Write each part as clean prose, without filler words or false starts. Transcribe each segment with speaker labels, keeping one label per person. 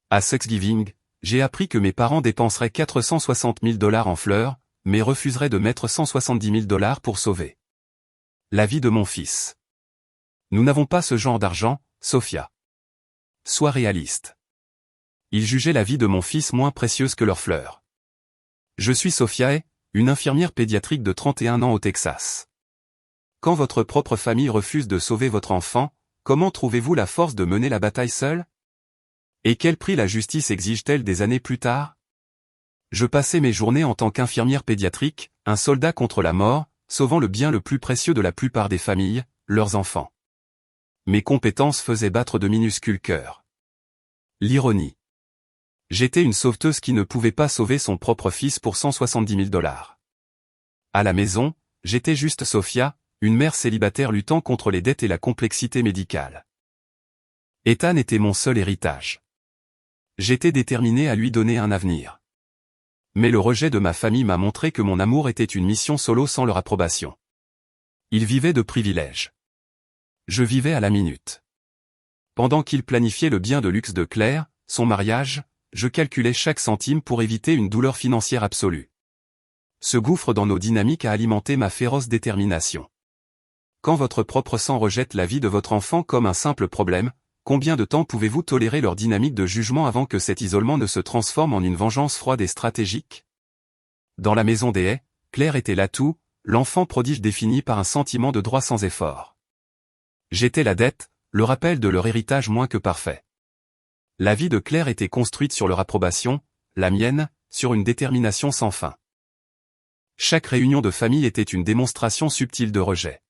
Speaker 1: À Thanksgiving, j'ai appris que mes parents dépenseraient 460 000 $ en fleurs, mais refuseraient de mettre 170 000 $ pour sauver la vie de mon fils. Nous n'avons pas ce genre d'argent, Sophia. Sois réaliste. Ils jugeaient la vie de mon fils moins précieuse que leurs fleurs. Je suis Sophia, une infirmière pédiatrique de 31 ans au Texas. Quand votre propre famille refuse de sauver votre enfant, comment trouvez-vous la force de mener la bataille seule? Et quel prix la justice exige-t-elle des années plus tard? Je passais mes journées en tant qu'infirmière pédiatrique, un soldat contre la mort, sauvant le bien le plus précieux de la plupart des familles, leurs enfants. Mes compétences faisaient battre de minuscules cœurs. L'ironie. J'étais une sauveteuse qui ne pouvait pas sauver son propre fils pour 170 000 $. À la maison, j'étais juste Sophia, une mère célibataire luttant contre les dettes et la complexité médicale. Ethan était mon seul héritage. J'étais déterminé à lui donner un avenir. Mais le rejet de ma famille m'a montré que mon amour était une mission solo sans leur approbation. Ils vivaient de privilèges. Je vivais à la minute. Pendant qu'ils planifiaient le bien de luxe de Claire, son mariage, je calculais chaque centime pour éviter une douleur financière absolue. Ce gouffre dans nos dynamiques a alimenté ma féroce détermination. Quand votre propre sang rejette la vie de votre enfant comme un simple problème, combien de temps pouvez-vous tolérer leur dynamique de jugement avant que cet isolement ne se transforme en une vengeance froide et stratégique? Dans la maison des haies, Claire était l'atout, l'enfant prodige défini par un sentiment de droit sans effort. J'étais la dette, le rappel de leur héritage moins que parfait. La vie de Claire était construite sur leur approbation, la mienne, sur une détermination sans fin. Chaque réunion de famille était une démonstration subtile de rejet.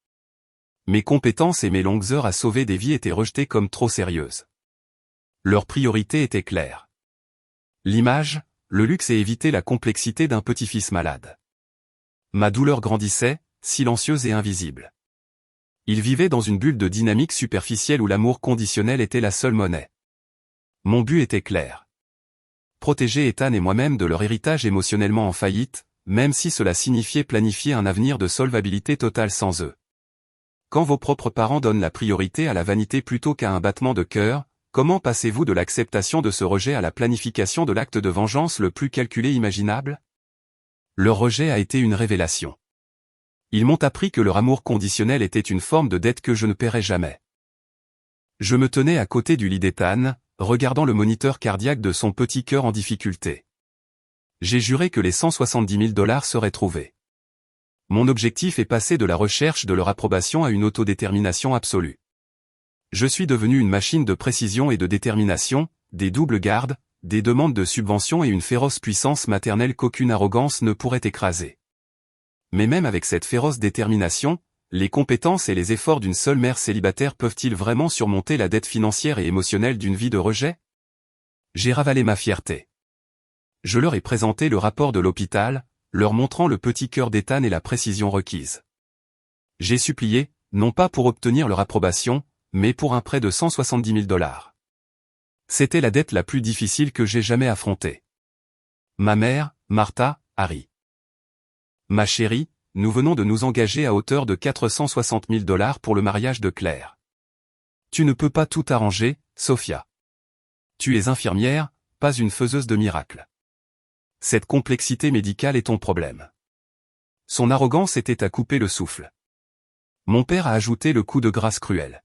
Speaker 1: Mes compétences et mes longues heures à sauver des vies étaient rejetées comme trop sérieuses. Leur priorité était claire. L'image, le luxe et éviter la complexité d'un petit-fils malade. Ma douleur grandissait, silencieuse et invisible. Ils vivaient dans une bulle de dynamique superficielle où l'amour conditionnel était la seule monnaie. Mon but était clair. Protéger Ethan et moi-même de leur héritage émotionnellement en faillite, même si cela signifiait planifier un avenir de solvabilité totale sans eux. Quand vos propres parents donnent la priorité à la vanité plutôt qu'à un battement de cœur, comment passez-vous de l'acceptation de ce rejet à la planification de l'acte de vengeance le plus calculé imaginable? Leur rejet a été une révélation. Ils m'ont appris que leur amour conditionnel était une forme de dette que je ne paierais jamais. Je me tenais à côté du lit d'Ethan, regardant le moniteur cardiaque de son petit cœur en difficulté. J'ai juré que les 170 000 $ seraient trouvés. Mon objectif est passé de la recherche de leur approbation à une autodétermination absolue. Je suis devenu une machine de précision et de détermination, des doubles gardes, des demandes de subventions et une féroce puissance maternelle qu'aucune arrogance ne pourrait écraser. Mais même avec cette féroce détermination, les compétences et les efforts d'une seule mère célibataire peuvent-ils vraiment surmonter la dette financière et émotionnelle d'une vie de rejet? J'ai ravalé ma fierté. Je leur ai présenté le rapport de l'hôpital, leur montrant le petit cœur d'Ethan et la précision requise. J'ai supplié, non pas pour obtenir leur approbation, mais pour un prêt de 170 000 $. C'était la dette la plus difficile que j'ai jamais affrontée. Ma mère, Martha, Harry. Ma chérie, nous venons de nous engager à hauteur de 460 000 $ pour le mariage de Claire. Tu ne peux pas tout arranger, Sophia. Tu es infirmière, pas une faiseuse de miracles. Cette complexité médicale est ton problème. Son arrogance était à couper le souffle. Mon père a ajouté le coup de grâce cruel.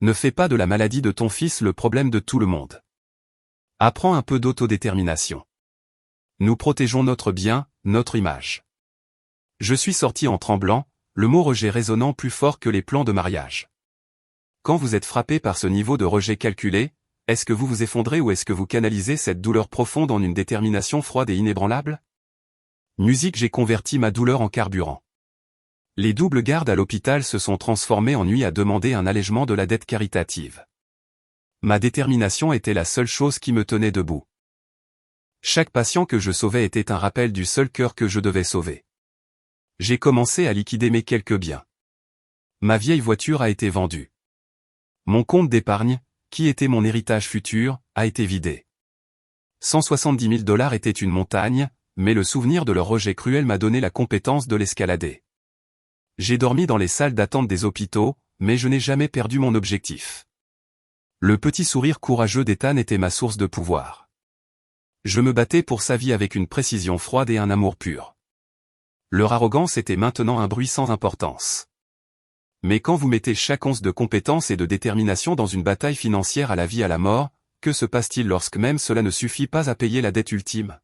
Speaker 1: Ne fais pas de la maladie de ton fils le problème de tout le monde. Apprends un peu d'autodétermination. Nous protégeons notre bien, notre image. Je suis sorti en tremblant, le mot rejet résonnant plus fort que les plans de mariage. Quand vous êtes frappé par ce niveau de rejet calculé, est-ce que vous vous effondrez ou est-ce que vous canalisez cette douleur profonde en une détermination froide et inébranlable? Musique, j'ai converti ma douleur en carburant. Les doubles gardes à l'hôpital se sont transformés en nuit à demander un allègement de la dette caritative. Ma détermination était la seule chose qui me tenait debout. Chaque patient que je sauvais était un rappel du seul cœur que je devais sauver. J'ai commencé à liquider mes quelques biens. Ma vieille voiture a été vendue. Mon compte d'épargne, qui était mon héritage futur, a été vidé. 170 000 $ était une montagne, mais le souvenir de leur rejet cruel m'a donné la compétence de l'escalader. J'ai dormi dans les salles d'attente des hôpitaux, mais je n'ai jamais perdu mon objectif. Le petit sourire courageux d'Ethan était ma source de pouvoir. Je me battais pour sa vie avec une précision froide et un amour pur. Leur arrogance était maintenant un bruit sans importance. Mais quand vous mettez chaque once de compétence et de détermination dans une bataille financière à la vie à la mort, que se passe-t-il lorsque même cela ne suffit pas à payer la dette ultime?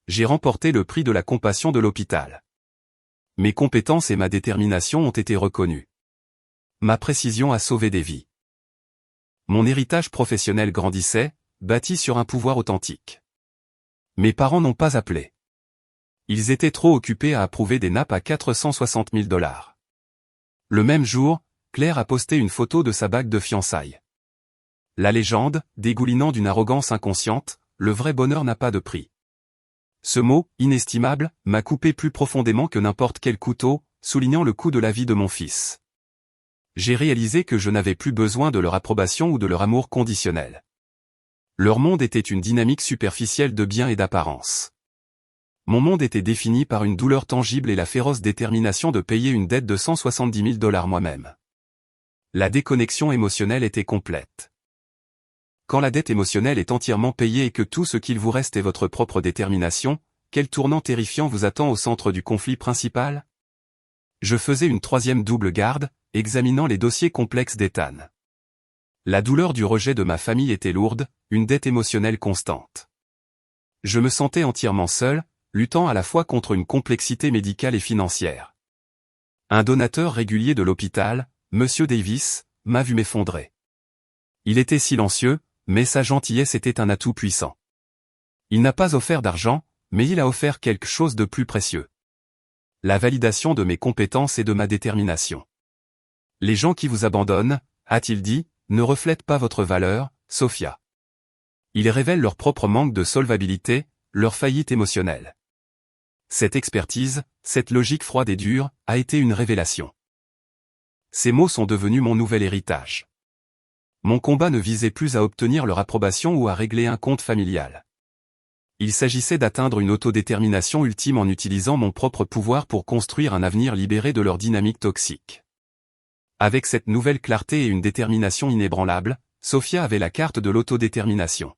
Speaker 1: J'ai remporté le prix de la compassion de l'hôpital. Mes compétences et ma détermination ont été reconnues. Ma précision a sauvé des vies. Mon héritage professionnel grandissait, bâti sur un pouvoir authentique. Mes parents n'ont pas appelé. Ils étaient trop occupés à approuver des nappes à 460 000 $. Le même jour, Claire a posté une photo de sa bague de fiançailles. La légende, dégoulinant d'une arrogance inconsciente, le vrai bonheur n'a pas de prix. Ce mot, inestimable, m'a coupé plus profondément que n'importe quel couteau, soulignant le coût de la vie de mon fils. J'ai réalisé que je n'avais plus besoin de leur approbation ou de leur amour conditionnel. Leur monde était une dynamique superficielle de biens et d'apparence. Mon monde était défini par une douleur tangible et la féroce détermination de payer une dette de 170 000 $ moi-même. La déconnexion émotionnelle était complète. Quand la dette émotionnelle est entièrement payée et que tout ce qu'il vous reste est votre propre détermination, quel tournant terrifiant vous attend au centre du conflit principal? Je faisais une troisième double garde, examinant les dossiers complexes d'Ethan. La douleur du rejet de ma famille était lourde, une dette émotionnelle constante. Je me sentais entièrement seul, luttant à la fois contre une complexité médicale et financière. Un donateur régulier de l'hôpital, Monsieur Davis, m'a vu m'effondrer. Il était silencieux, mais sa gentillesse était un atout puissant. Il n'a pas offert d'argent, mais il a offert quelque chose de plus précieux. La validation de mes compétences et de ma détermination. Les gens qui vous abandonnent, a-t-il dit, ne reflètent pas votre valeur, Sophia. Ils révèlent leur propre manque de solvabilité, leur faillite émotionnelle. Cette expertise, cette logique froide et dure, a été une révélation. Ces mots sont devenus mon nouvel héritage. Mon combat ne visait plus à obtenir leur approbation ou à régler un compte familial. Il s'agissait d'atteindre une autodétermination ultime en utilisant mon propre pouvoir pour construire un avenir libéré de leur dynamique toxique. Avec cette nouvelle clarté et une détermination inébranlable, Sophia avait la carte de l'autodétermination.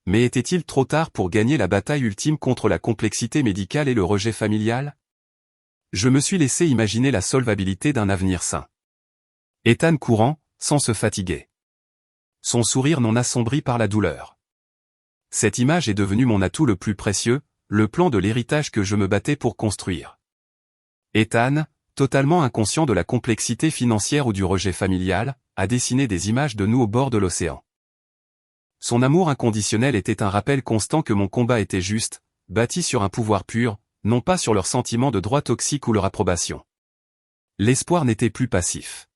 Speaker 1: Mais était-il trop tard pour gagner la bataille ultime contre la complexité médicale et le rejet familial? Je me suis laissé imaginer la solvabilité d'un avenir sain. Ethan courant, sans se fatiguer. Son sourire non assombri par la douleur. Cette image est devenue mon atout le plus précieux, le plan de l'héritage que je me battais pour construire. Ethan, totalement inconscient de la complexité financière ou du rejet familial, a dessiné des images de nous au bord de l'océan. Son amour inconditionnel était un rappel constant que mon combat était juste, bâti sur un pouvoir pur, non pas sur leur sentiment de droit toxique ou leur approbation. L'espoir n'était plus passif.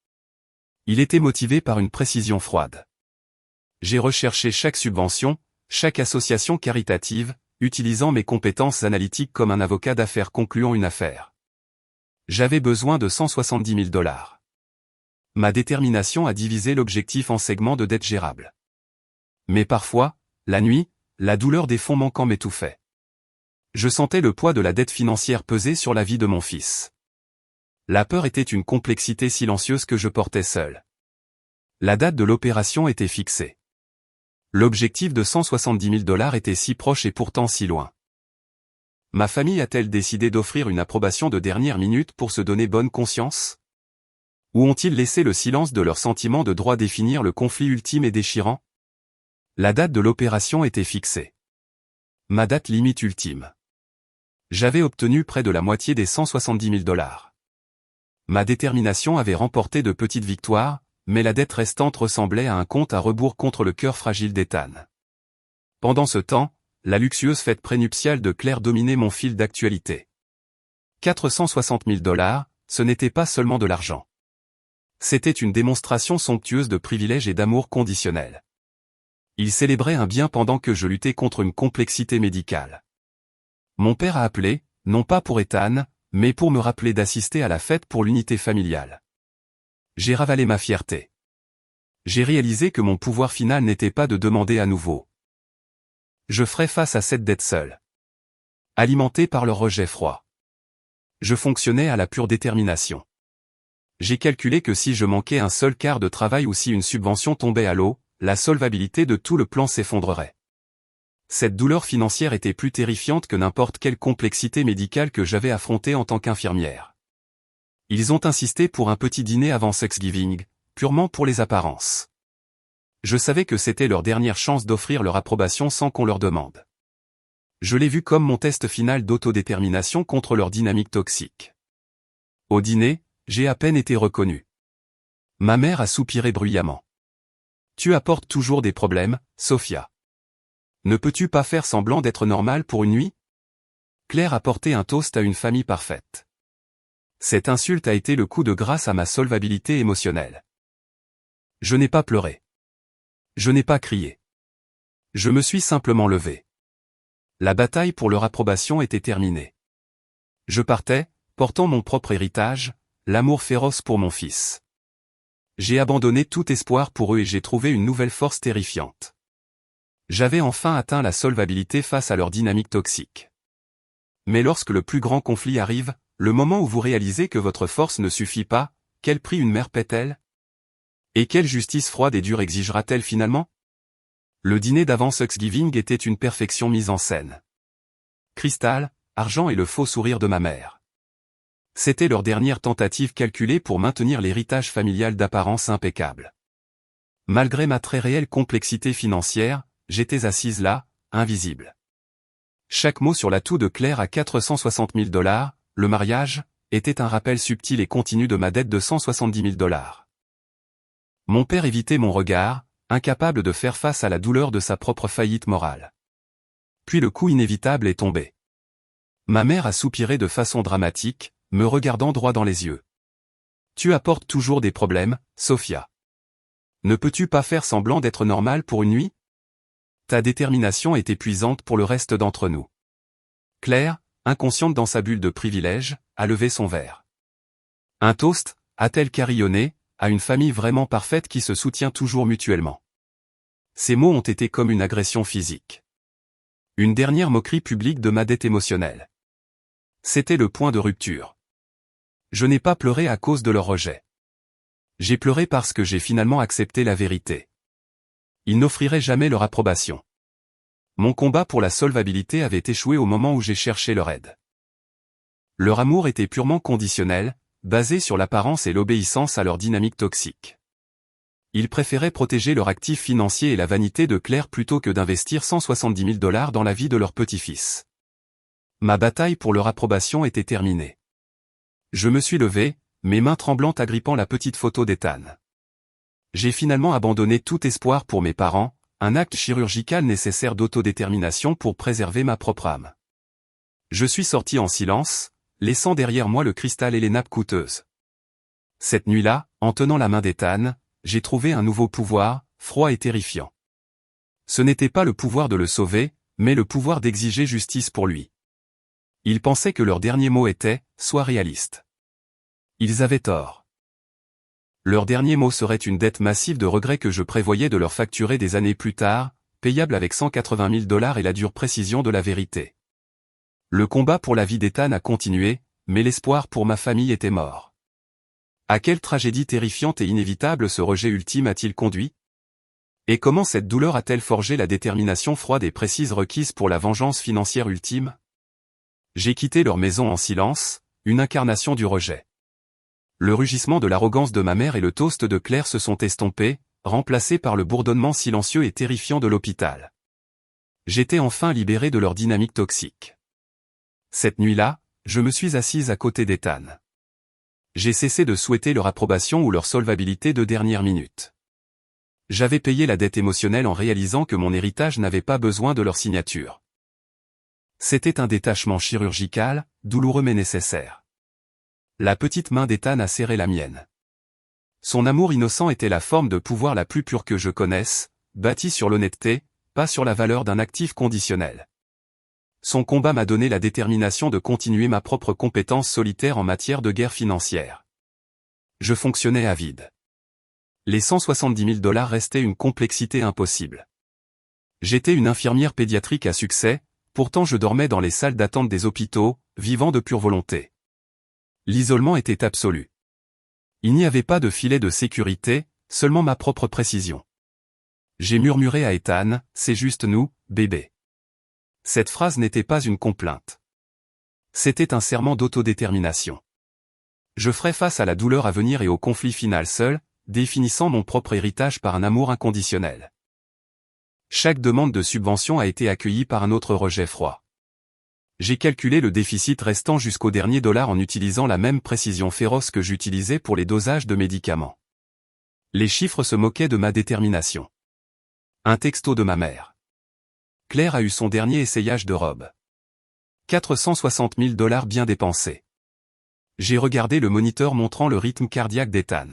Speaker 1: Il était motivé par une précision froide. J'ai recherché chaque subvention, chaque association caritative, utilisant mes compétences analytiques comme un avocat d'affaires concluant une affaire. J'avais besoin de 170 000 $. Ma détermination a divisé l'objectif en segments de dette gérable. Mais parfois, la nuit, la douleur des fonds manquants m'étouffait. Je sentais le poids de la dette financière peser sur la vie de mon fils. La peur était une complexité silencieuse que je portais seul. La date de l'opération était fixée. L'objectif de 170 000 $ était si proche et pourtant si loin. Ma famille a-t-elle décidé d'offrir une approbation de dernière minute pour se donner bonne conscience? Ou ont-ils laissé le silence de leur sentiment de droit définir le conflit ultime et déchirant? La date de l'opération était fixée. Ma date limite ultime. J'avais obtenu près de la moitié des 170 000 $. Ma détermination avait remporté de petites victoires, mais la dette restante ressemblait à un compte à rebours contre le cœur fragile d'Ethan. Pendant ce temps, la luxueuse fête prénuptiale de Claire dominait mon fil d'actualité. 460 000 $, ce n'était pas seulement de l'argent. C'était une démonstration somptueuse de privilèges et d'amour conditionnel. Il célébrait un bien pendant que je luttais contre une complexité médicale. Mon père a appelé, non pas pour Ethan, mais pour me rappeler d'assister à la fête pour l'unité familiale. J'ai ravalé ma fierté. J'ai réalisé que mon pouvoir final n'était pas de demander à nouveau. Je ferai face à cette dette seule. Alimenté par leur rejet froid. Je fonctionnais à la pure détermination. J'ai calculé que si je manquais un seul quart de travail ou si une subvention tombait à l'eau, la solvabilité de tout le plan s'effondrerait. Cette douleur financière était plus terrifiante que n'importe quelle complexité médicale que j'avais affrontée en tant qu'infirmière. Ils ont insisté pour un petit dîner avant Thanksgiving, purement pour les apparences. Je savais que c'était leur dernière chance d'offrir leur approbation sans qu'on leur demande. Je l'ai vu comme mon test final d'autodétermination contre leur dynamique toxique. Au dîner, j'ai à peine été reconnu. Ma mère a soupiré bruyamment. Tu apportes toujours des problèmes, Sophia. Ne peux-tu pas faire semblant d'être normale pour une nuit? Claire a porté un toast à une famille parfaite. Cette insulte a été le coup de grâce à ma solvabilité émotionnelle. Je n'ai pas pleuré. Je n'ai pas crié. Je me suis simplement levé. La bataille pour leur approbation était terminée. Je partais, portant mon propre héritage, l'amour féroce pour mon fils. J'ai abandonné tout espoir pour eux et j'ai trouvé une nouvelle force terrifiante. J'avais enfin atteint la solvabilité face à leur dynamique toxique. Mais lorsque le plus grand conflit arrive, le moment où vous réalisez que votre force ne suffit pas, quel prix une mère paie-t-elle? Et quelle justice froide et dure exigera-t-elle finalement? Le dîner d'avant Thanksgiving était une perfection mise en scène. Cristal, argent et le faux sourire de ma mère. C'était leur dernière tentative calculée pour maintenir l'héritage familial d'apparence impeccable. Malgré ma très réelle complexité financière, j'étais assise là, invisible. Chaque mot sur l'atout de Claire à 460 000 $, le mariage, était un rappel subtil et continu de ma dette de 170 000 $. Mon père évitait mon regard, incapable de faire face à la douleur de sa propre faillite morale. Puis le coup inévitable est tombé. Ma mère a soupiré de façon dramatique, me regardant droit dans les yeux. Tu apportes toujours des problèmes, Sophia. Ne peux-tu pas faire semblant d'être normale pour une nuit? Ta détermination est épuisante pour le reste d'entre nous. Claire, inconsciente dans sa bulle de privilège, a levé son verre. Un toast, a-t-elle carillonné, à une famille vraiment parfaite qui se soutient toujours mutuellement. Ces mots ont été comme une agression physique. Une dernière moquerie publique de ma dette émotionnelle. C'était le point de rupture. Je n'ai pas pleuré à cause de leur rejet. J'ai pleuré parce que j'ai finalement accepté la vérité. Ils n'offriraient jamais leur approbation. Mon combat pour la solvabilité avait échoué au moment où j'ai cherché leur aide. Leur amour était purement conditionnel, basé sur l'apparence et l'obéissance à leur dynamique toxique. Ils préféraient protéger leur actif financier et la vanité de Claire plutôt que d'investir 170 000 $ dans la vie de leur petit-fils. Ma bataille pour leur approbation était terminée. Je me suis levé, mes mains tremblantes agrippant la petite photo d'Ethan. J'ai finalement abandonné tout espoir pour mes parents, un acte chirurgical nécessaire d'autodétermination pour préserver ma propre âme. Je suis sorti en silence, laissant derrière moi le cristal et les nappes coûteuses. Cette nuit-là, en tenant la main d'Ethan, j'ai trouvé un nouveau pouvoir, froid et terrifiant. Ce n'était pas le pouvoir de le sauver, mais le pouvoir d'exiger justice pour lui. Ils pensaient que leur dernier mot était « sois réaliste ». Ils avaient tort. Leur dernier mot serait une dette massive de regrets que je prévoyais de leur facturer des années plus tard, payable avec 180 000 $ et la dure précision de la vérité. Le combat pour la vie d'Ethan a continué, mais l'espoir pour ma famille était mort. À quelle tragédie terrifiante et inévitable ce rejet ultime a-t-il conduit? Et comment cette douleur a-t-elle forgé la détermination froide et précise requise pour la vengeance financière ultime? J'ai quitté leur maison en silence, une incarnation du rejet. Le rugissement de l'arrogance de ma mère et le toast de Claire se sont estompés, remplacés par le bourdonnement silencieux et terrifiant de l'hôpital. J'étais enfin libéré de leur dynamique toxique. Cette nuit-là, je me suis assise à côté d'Ethan. J'ai cessé de souhaiter leur approbation ou leur solvabilité de dernière minute. J'avais payé la dette émotionnelle en réalisant que mon héritage n'avait pas besoin de leur signature. C'était un détachement chirurgical, douloureux mais nécessaire. La petite main d'Ethan a serré la mienne. Son amour innocent était la forme de pouvoir la plus pure que je connaisse, bâtie sur l'honnêteté, pas sur la valeur d'un actif conditionnel. Son combat m'a donné la détermination de continuer ma propre compétence solitaire en matière de guerre financière. Je fonctionnais à vide. Les 170 000 $ restaient une complexité impossible. J'étais une infirmière pédiatrique à succès, pourtant je dormais dans les salles d'attente des hôpitaux, vivant de pure volonté. L'isolement était absolu. Il n'y avait pas de filet de sécurité, seulement ma propre précision. J'ai murmuré à Ethan, c'est juste nous, bébé. Cette phrase n'était pas une complainte. C'était un serment d'autodétermination. Je ferai face à la douleur à venir et au conflit final seul, définissant mon propre héritage par un amour inconditionnel. Chaque demande de subvention a été accueillie par un autre rejet froid. J'ai calculé le déficit restant jusqu'au dernier dollar en utilisant la même précision féroce que j'utilisais pour les dosages de médicaments. Les chiffres se moquaient de ma détermination. Un texto de ma mère. Claire a eu son dernier essayage de robe. 460 000 $ bien dépensés. J'ai regardé le moniteur montrant le rythme cardiaque d'Ethan.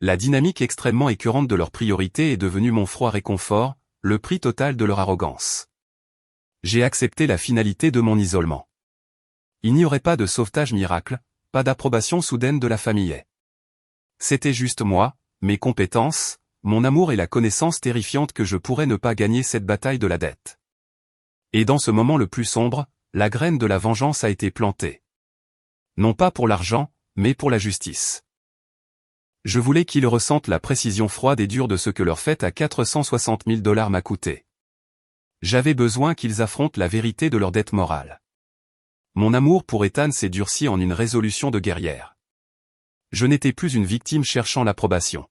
Speaker 1: La dynamique extrêmement écœurante de leurs priorités est devenue mon froid réconfort, le prix total de leur arrogance. J'ai accepté la finalité de mon isolement. Il n'y aurait pas de sauvetage miracle, pas d'approbation soudaine de la famille. C'était juste moi, mes compétences, mon amour et la connaissance terrifiante que je pourrais ne pas gagner cette bataille de la dette. Et dans ce moment le plus sombre, la graine de la vengeance a été plantée. Non pas pour l'argent, mais pour la justice. Je voulais qu'ils ressentent la précision froide et dure de ce que leur fête à 460 000 $ m'a coûté. J'avais besoin qu'ils affrontent la vérité de leur dette morale. Mon amour pour Ethan s'est durci en une résolution de guerrière. Je n'étais plus une victime cherchant l'approbation.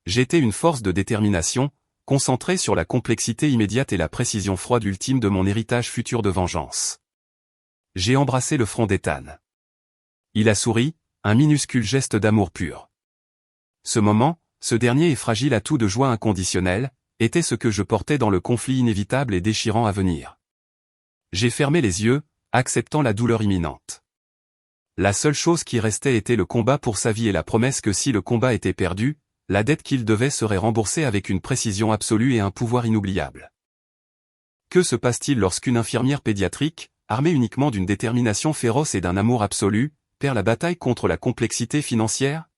Speaker 1: J'étais une force de détermination, concentrée sur la complexité immédiate et la précision froide ultime de mon héritage futur de vengeance. J'ai embrassé le front d'Ethan. Il a souri, un minuscule geste d'amour pur. Ce moment, ce dernier et fragile atout de joie inconditionnelle, était ce que je portais dans le conflit inévitable et déchirant à venir. J'ai fermé les yeux, acceptant la douleur imminente. La seule chose qui restait était le combat pour sa vie et la promesse que si le combat était perdu, la dette qu'il devait serait remboursée avec une précision absolue et un pouvoir inoubliable. Que se passe-t-il lorsqu'une infirmière pédiatrique, armée uniquement d'une détermination féroce et d'un amour absolu, perd la bataille contre la complexité financière?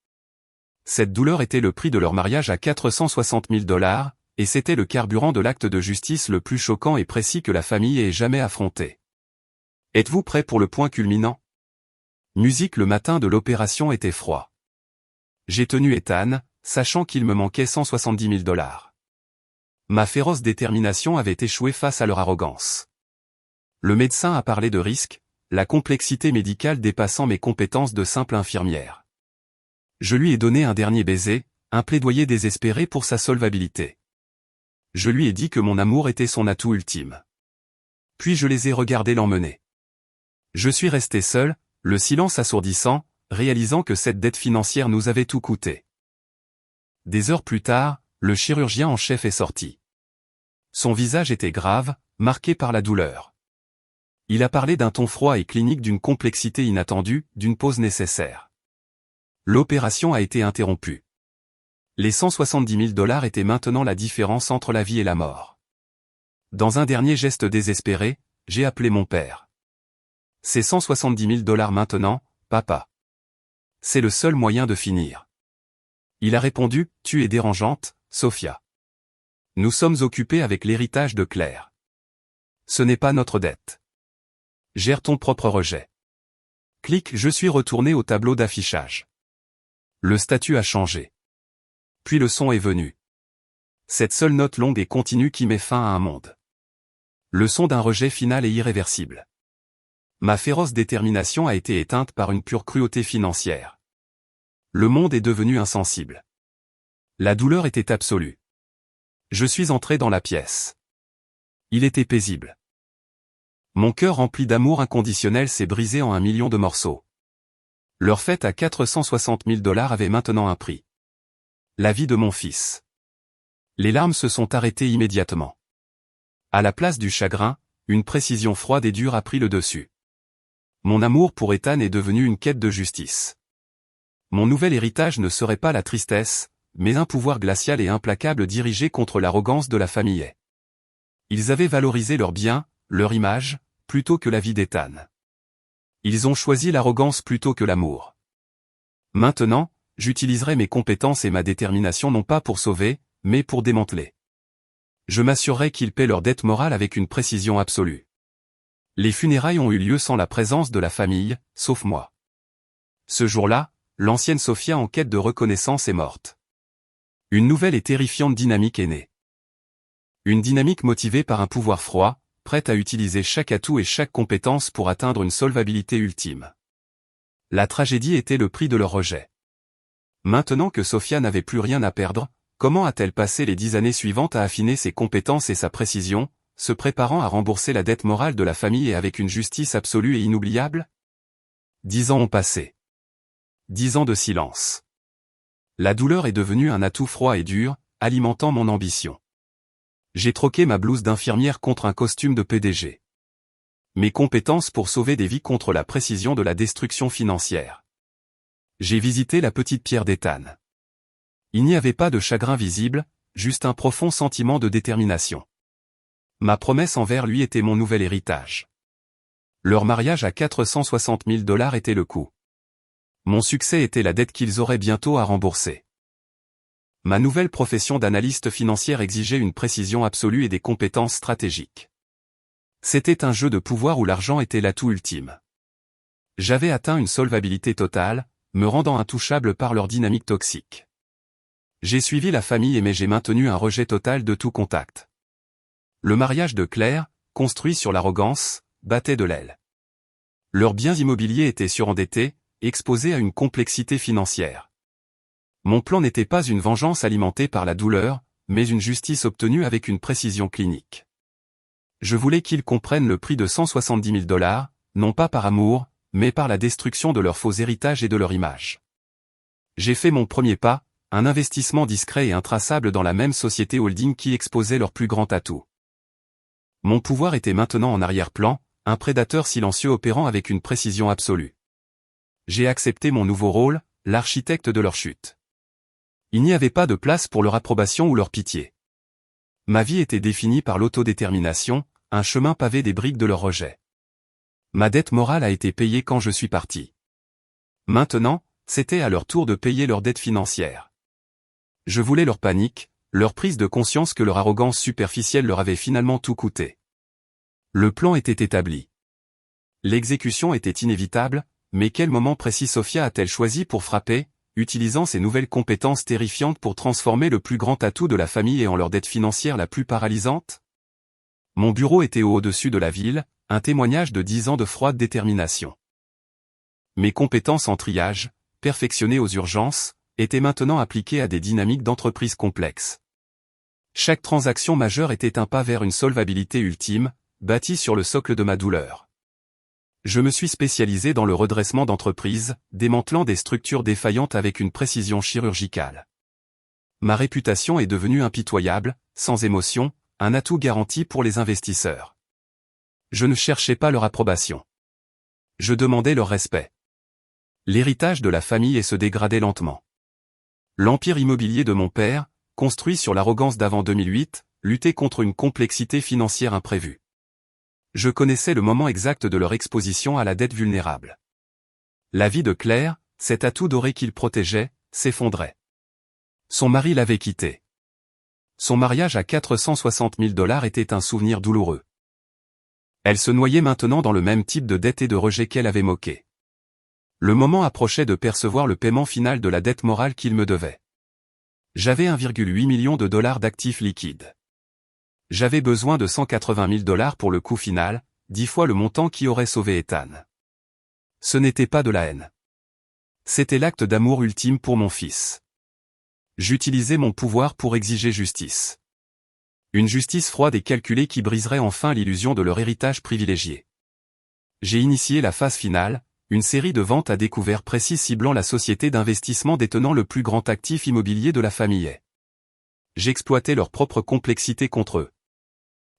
Speaker 1: Cette douleur était le prix de leur mariage à 460 000 $, et c'était le carburant de l'acte de justice le plus choquant et précis que la famille ait jamais affronté. Êtes-vous prêt pour le point culminant? Musique. Le matin de l'opération était froid. J'ai tenu Ethan, sachant qu'il me manquait 170 000 $. Ma féroce détermination avait échoué face à leur arrogance. Le médecin a parlé de risque, la complexité médicale dépassant mes compétences de simple infirmière. Je lui ai donné un dernier baiser, un plaidoyer désespéré pour sa solvabilité. Je lui ai dit que mon amour était son atout ultime. Puis je les ai regardés l'emmener. Je suis resté seul, le silence assourdissant, réalisant que cette dette financière nous avait tout coûté. Des heures plus tard, le chirurgien en chef est sorti. Son visage était grave, marqué par la douleur. Il a parlé d'un ton froid et clinique d'une complexité inattendue, d'une pause nécessaire. L'opération a été interrompue. Les 170 000 $ étaient maintenant la différence entre la vie et la mort. Dans un dernier geste désespéré, j'ai appelé mon père. C'est 170 000 $ maintenant, papa. C'est le seul moyen de finir. Il a répondu, tu es dérangeante, Sophia. Nous sommes occupés avec l'héritage de Claire. Ce n'est pas notre dette. Gère ton propre rejet. Clic, je suis retourné au tableau d'affichage. Le statut a changé. Puis le son est venu. Cette seule note longue et continue qui met fin à un monde. Le son d'un rejet final et irréversible. Ma féroce détermination a été éteinte par une pure cruauté financière. Le monde est devenu insensible. La douleur était absolue. Je suis entré dans la pièce. Il était paisible. Mon cœur rempli d'amour inconditionnel s'est brisé en 1 million de morceaux. Leur fête à 460 000 $ avait maintenant un prix. La vie de mon fils. Les larmes se sont arrêtées immédiatement. À la place du chagrin, une précision froide et dure a pris le dessus. Mon amour pour Ethan est devenu une quête de justice. Mon nouvel héritage ne serait pas la tristesse, mais un pouvoir glacial et implacable dirigé contre l'arrogance de la famille. Ils avaient valorisé leurs biens, leur image, plutôt que la vie d'Ethan. Ils ont choisi l'arrogance plutôt que l'amour. Maintenant, j'utiliserai mes compétences et ma détermination non pas pour sauver, mais pour démanteler. Je m'assurerai qu'ils paient leur dette morale avec une précision absolue. Les funérailles ont eu lieu sans la présence de la famille, sauf moi. Ce jour-là, l'ancienne Sophia en quête de reconnaissance est morte. Une nouvelle et terrifiante dynamique est née. Une dynamique motivée par un pouvoir froid, prête à utiliser chaque atout et chaque compétence pour atteindre une solvabilité ultime. La tragédie était le prix de leur rejet. Maintenant que Sophia n'avait plus rien à perdre, comment a-t-elle passé les 10 années suivantes à affiner ses compétences et sa précision, se préparant à rembourser la dette morale de la famille et avec une justice absolue et inoubliable? 10 ans ont passé. 10 ans de silence. La douleur est devenue un atout froid et dur, alimentant mon ambition. J'ai troqué ma blouse d'infirmière contre un costume de PDG. Mes compétences pour sauver des vies contre la précision de la destruction financière. J'ai visité la petite pierre d'Ethan. Il n'y avait pas de chagrin visible, juste un profond sentiment de détermination. Ma promesse envers lui était mon nouvel héritage. Leur mariage à 460 000 $ était le coût. Mon succès était la dette qu'ils auraient bientôt à rembourser. Ma nouvelle profession d'analyste financière exigeait une précision absolue et des compétences stratégiques. C'était un jeu de pouvoir où l'argent était l'atout ultime. J'avais atteint une solvabilité totale, me rendant intouchable par leur dynamique toxique. J'ai suivi la famille mais j'ai maintenu un rejet total de tout contact. Le mariage de Claire, construit sur l'arrogance, battait de l'aile. Leurs biens immobiliers étaient surendettés, exposés à une complexité financière. Mon plan n'était pas une vengeance alimentée par la douleur, mais une justice obtenue avec une précision clinique. Je voulais qu'ils comprennent le prix de 170 000 $, non pas par amour, mais par la destruction de leurs faux héritages et de leur image. J'ai fait mon premier pas, un investissement discret et intraçable dans la même société holding qui exposait leur plus grand atout. Mon pouvoir était maintenant en arrière-plan, un prédateur silencieux opérant avec une précision absolue. J'ai accepté mon nouveau rôle, l'architecte de leur chute. Il n'y avait pas de place pour leur approbation ou leur pitié. Ma vie était définie par l'autodétermination, un chemin pavé des briques de leur rejet. Ma dette morale a été payée quand je suis parti. Maintenant, c'était à leur tour de payer leur dette financière. Je voulais leur panique, leur prise de conscience que leur arrogance superficielle leur avait finalement tout coûté. Le plan était établi. L'exécution était inévitable, mais quel moment précis Sophia a-t-elle choisi pour frapper, utilisant ses nouvelles compétences terrifiantes pour transformer le plus grand atout de la famille et en leur dette financière la plus paralysante? Mon bureau était au-dessus de la ville, un témoignage de 10 ans de froide détermination. Mes compétences en triage, perfectionnées aux urgences, étaient maintenant appliquées à des dynamiques d'entreprise complexes. Chaque transaction majeure était un pas vers une solvabilité ultime, bâtie sur le socle de ma douleur. Je me suis spécialisé dans le redressement d'entreprises, démantelant des structures défaillantes avec une précision chirurgicale. Ma réputation est devenue impitoyable, sans émotion, un atout garanti pour les investisseurs. Je ne cherchais pas leur approbation. Je demandais leur respect. L'héritage de la famille se dégradait lentement. L'empire immobilier de mon père, construit sur l'arrogance d'avant 2008, luttait contre une complexité financière imprévue. Je connaissais le moment exact de leur exposition à la dette vulnérable. La vie de Claire, cet atout doré qu'il protégeait, s'effondrait. Son mari l'avait quittée. Son mariage à 460 000 $ était un souvenir douloureux. Elle se noyait maintenant dans le même type de dette et de rejet qu'elle avait moqué. Le moment approchait de percevoir le paiement final de la dette morale qu'il me devait. J'avais 1,8 million de dollars d'actifs liquides. J'avais besoin de 180 000 $ pour le coût final, 10 fois le montant qui aurait sauvé Ethan. Ce n'était pas de la haine. C'était l'acte d'amour ultime pour mon fils. J'utilisais mon pouvoir pour exiger justice. Une justice froide et calculée qui briserait enfin l'illusion de leur héritage privilégié. J'ai initié la phase finale, une série de ventes à découvert précis ciblant la société d'investissement détenant le plus grand actif immobilier de la famille. J'exploitais leur propre complexité contre eux.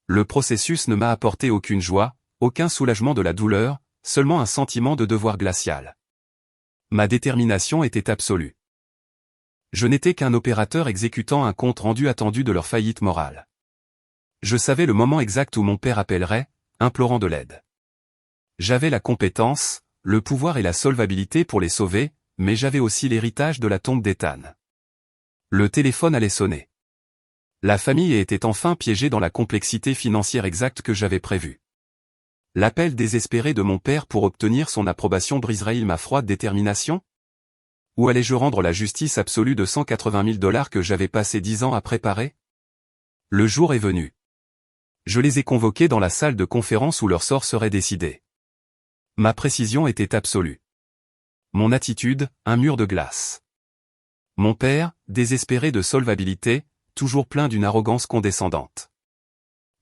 Speaker 1: Le processus ne m'a apporté aucune joie, aucun soulagement de la douleur, seulement un sentiment de devoir glacial. Ma détermination était absolue. Je n'étais qu'un opérateur exécutant un compte rendu attendu de leur faillite morale. Je savais le moment exact où mon père appellerait, implorant de l'aide. J'avais la compétence, le pouvoir et la solvabilité pour les sauver, mais j'avais aussi l'héritage de la tombe d'Ethan. Le téléphone allait sonner. La famille était enfin piégée dans la complexité financière exacte que j'avais prévue. L'appel désespéré de mon père pour obtenir son approbation briserait-il ma froide détermination? Ou allais-je rendre la justice absolue de 180 000 $ que j'avais passé 10 ans à préparer? Le jour est venu. Je les ai convoqués dans la salle de conférence où leur sort serait décidé. Ma précision était absolue. Mon attitude, un mur de glace. Mon père, désespéré de solvabilité, toujours plein d'une arrogance condescendante.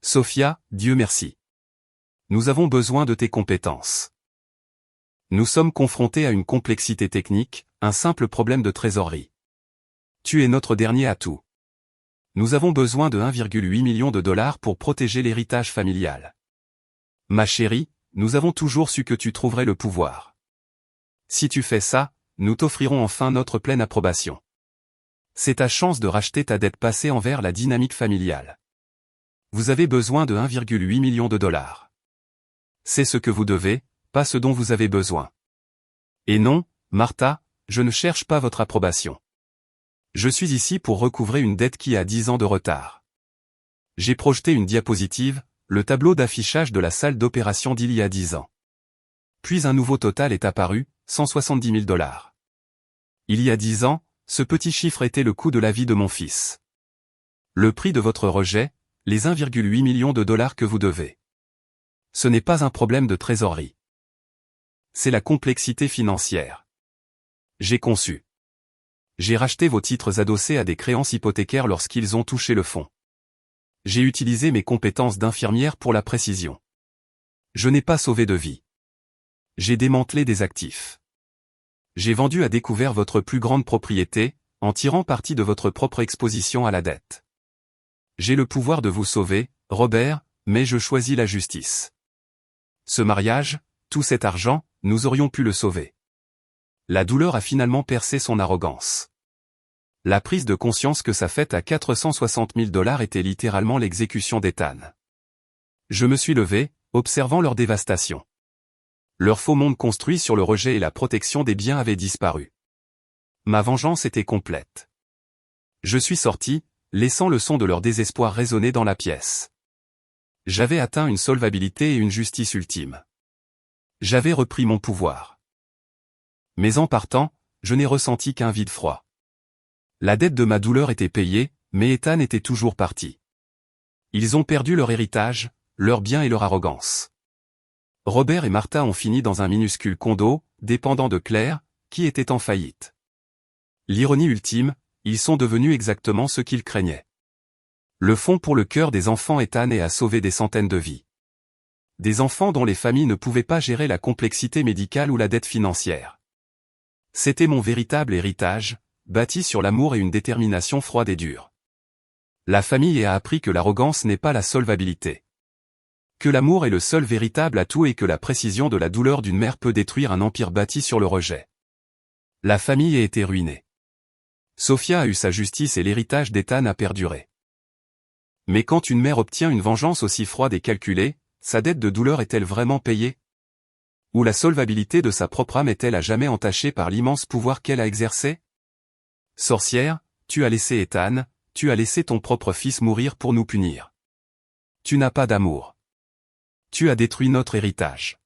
Speaker 1: Sophia, Dieu merci. Nous avons besoin de tes compétences. Nous sommes confrontés à une complexité technique, un simple problème de trésorerie. Tu es notre dernier atout. Nous avons besoin de 1,8 million de $ pour protéger l'héritage familial. Ma chérie, nous avons toujours su que tu trouverais le pouvoir. Si tu fais ça, nous t'offrirons enfin notre pleine approbation. C'est ta chance de racheter ta dette passée envers la dynamique familiale. Vous avez besoin de 1,8 million de $. C'est ce que vous devez, pas ce dont vous avez besoin. Et non, Martha, je ne cherche pas votre approbation. Je suis ici pour recouvrer une dette qui a 10 ans de retard. J'ai projeté une diapositive, le tableau d'affichage de la salle d'opération d'il y a 10 ans. Puis un nouveau total est apparu, 170 000 $. Il y a 10 ans, ce petit chiffre était le coût de la vie de mon fils. Le prix de votre rejet, les 1,8 million de $ que vous devez. Ce n'est pas un problème de trésorerie. C'est la complexité financière. J'ai conçu. J'ai racheté vos titres adossés à des créances hypothécaires lorsqu'ils ont touché le fond. J'ai utilisé mes compétences d'infirmière pour la précision. Je n'ai pas sauvé de vie. J'ai démantelé des actifs. J'ai vendu à découvert votre plus grande propriété, en tirant parti de votre propre exposition à la dette. J'ai le pouvoir de vous sauver, Robert, mais je choisis la justice. Ce mariage, tout cet argent, nous aurions pu le sauver. La douleur a finalement percé son arrogance. La prise de conscience que sa fête à 460 000 $ était littéralement l'exécution d'Ethan. Je me suis levé, observant leur dévastation. Leur faux monde construit sur le rejet et la protection des biens avait disparu. Ma vengeance était complète. Je suis sorti, laissant le son de leur désespoir résonner dans la pièce. J'avais atteint une solvabilité et une justice ultime. J'avais repris mon pouvoir. Mais en partant, je n'ai ressenti qu'un vide froid. La dette de ma douleur était payée, mais Ethan était toujours parti. Ils ont perdu leur héritage, leurs biens et leur arrogance. Robert et Martha ont fini dans un minuscule condo, dépendant de Claire, qui était en faillite. L'ironie ultime, ils sont devenus exactement ce qu'ils craignaient. Le fonds pour le cœur des enfants Ethan a sauvé des centaines de vies. Des enfants dont les familles ne pouvaient pas gérer la complexité médicale ou la dette financière. C'était mon véritable héritage, bâti sur l'amour et une détermination froide et dure. La famille a appris que l'arrogance n'est pas la solvabilité. Que l'amour est le seul véritable atout et que la précision de la douleur d'une mère peut détruire un empire bâti sur le rejet. La famille a été ruinée. Sophia a eu sa justice et l'héritage d'Ethan a perduré. Mais quand une mère obtient une vengeance aussi froide et calculée, sa dette de douleur est-elle vraiment payée? Ou la solvabilité de sa propre âme est-elle à jamais entachée par l'immense pouvoir qu'elle a exercé? Sorcière, tu as laissé Ethan, tu as laissé ton propre fils mourir pour nous punir. Tu n'as pas d'amour. Tu as détruit notre héritage.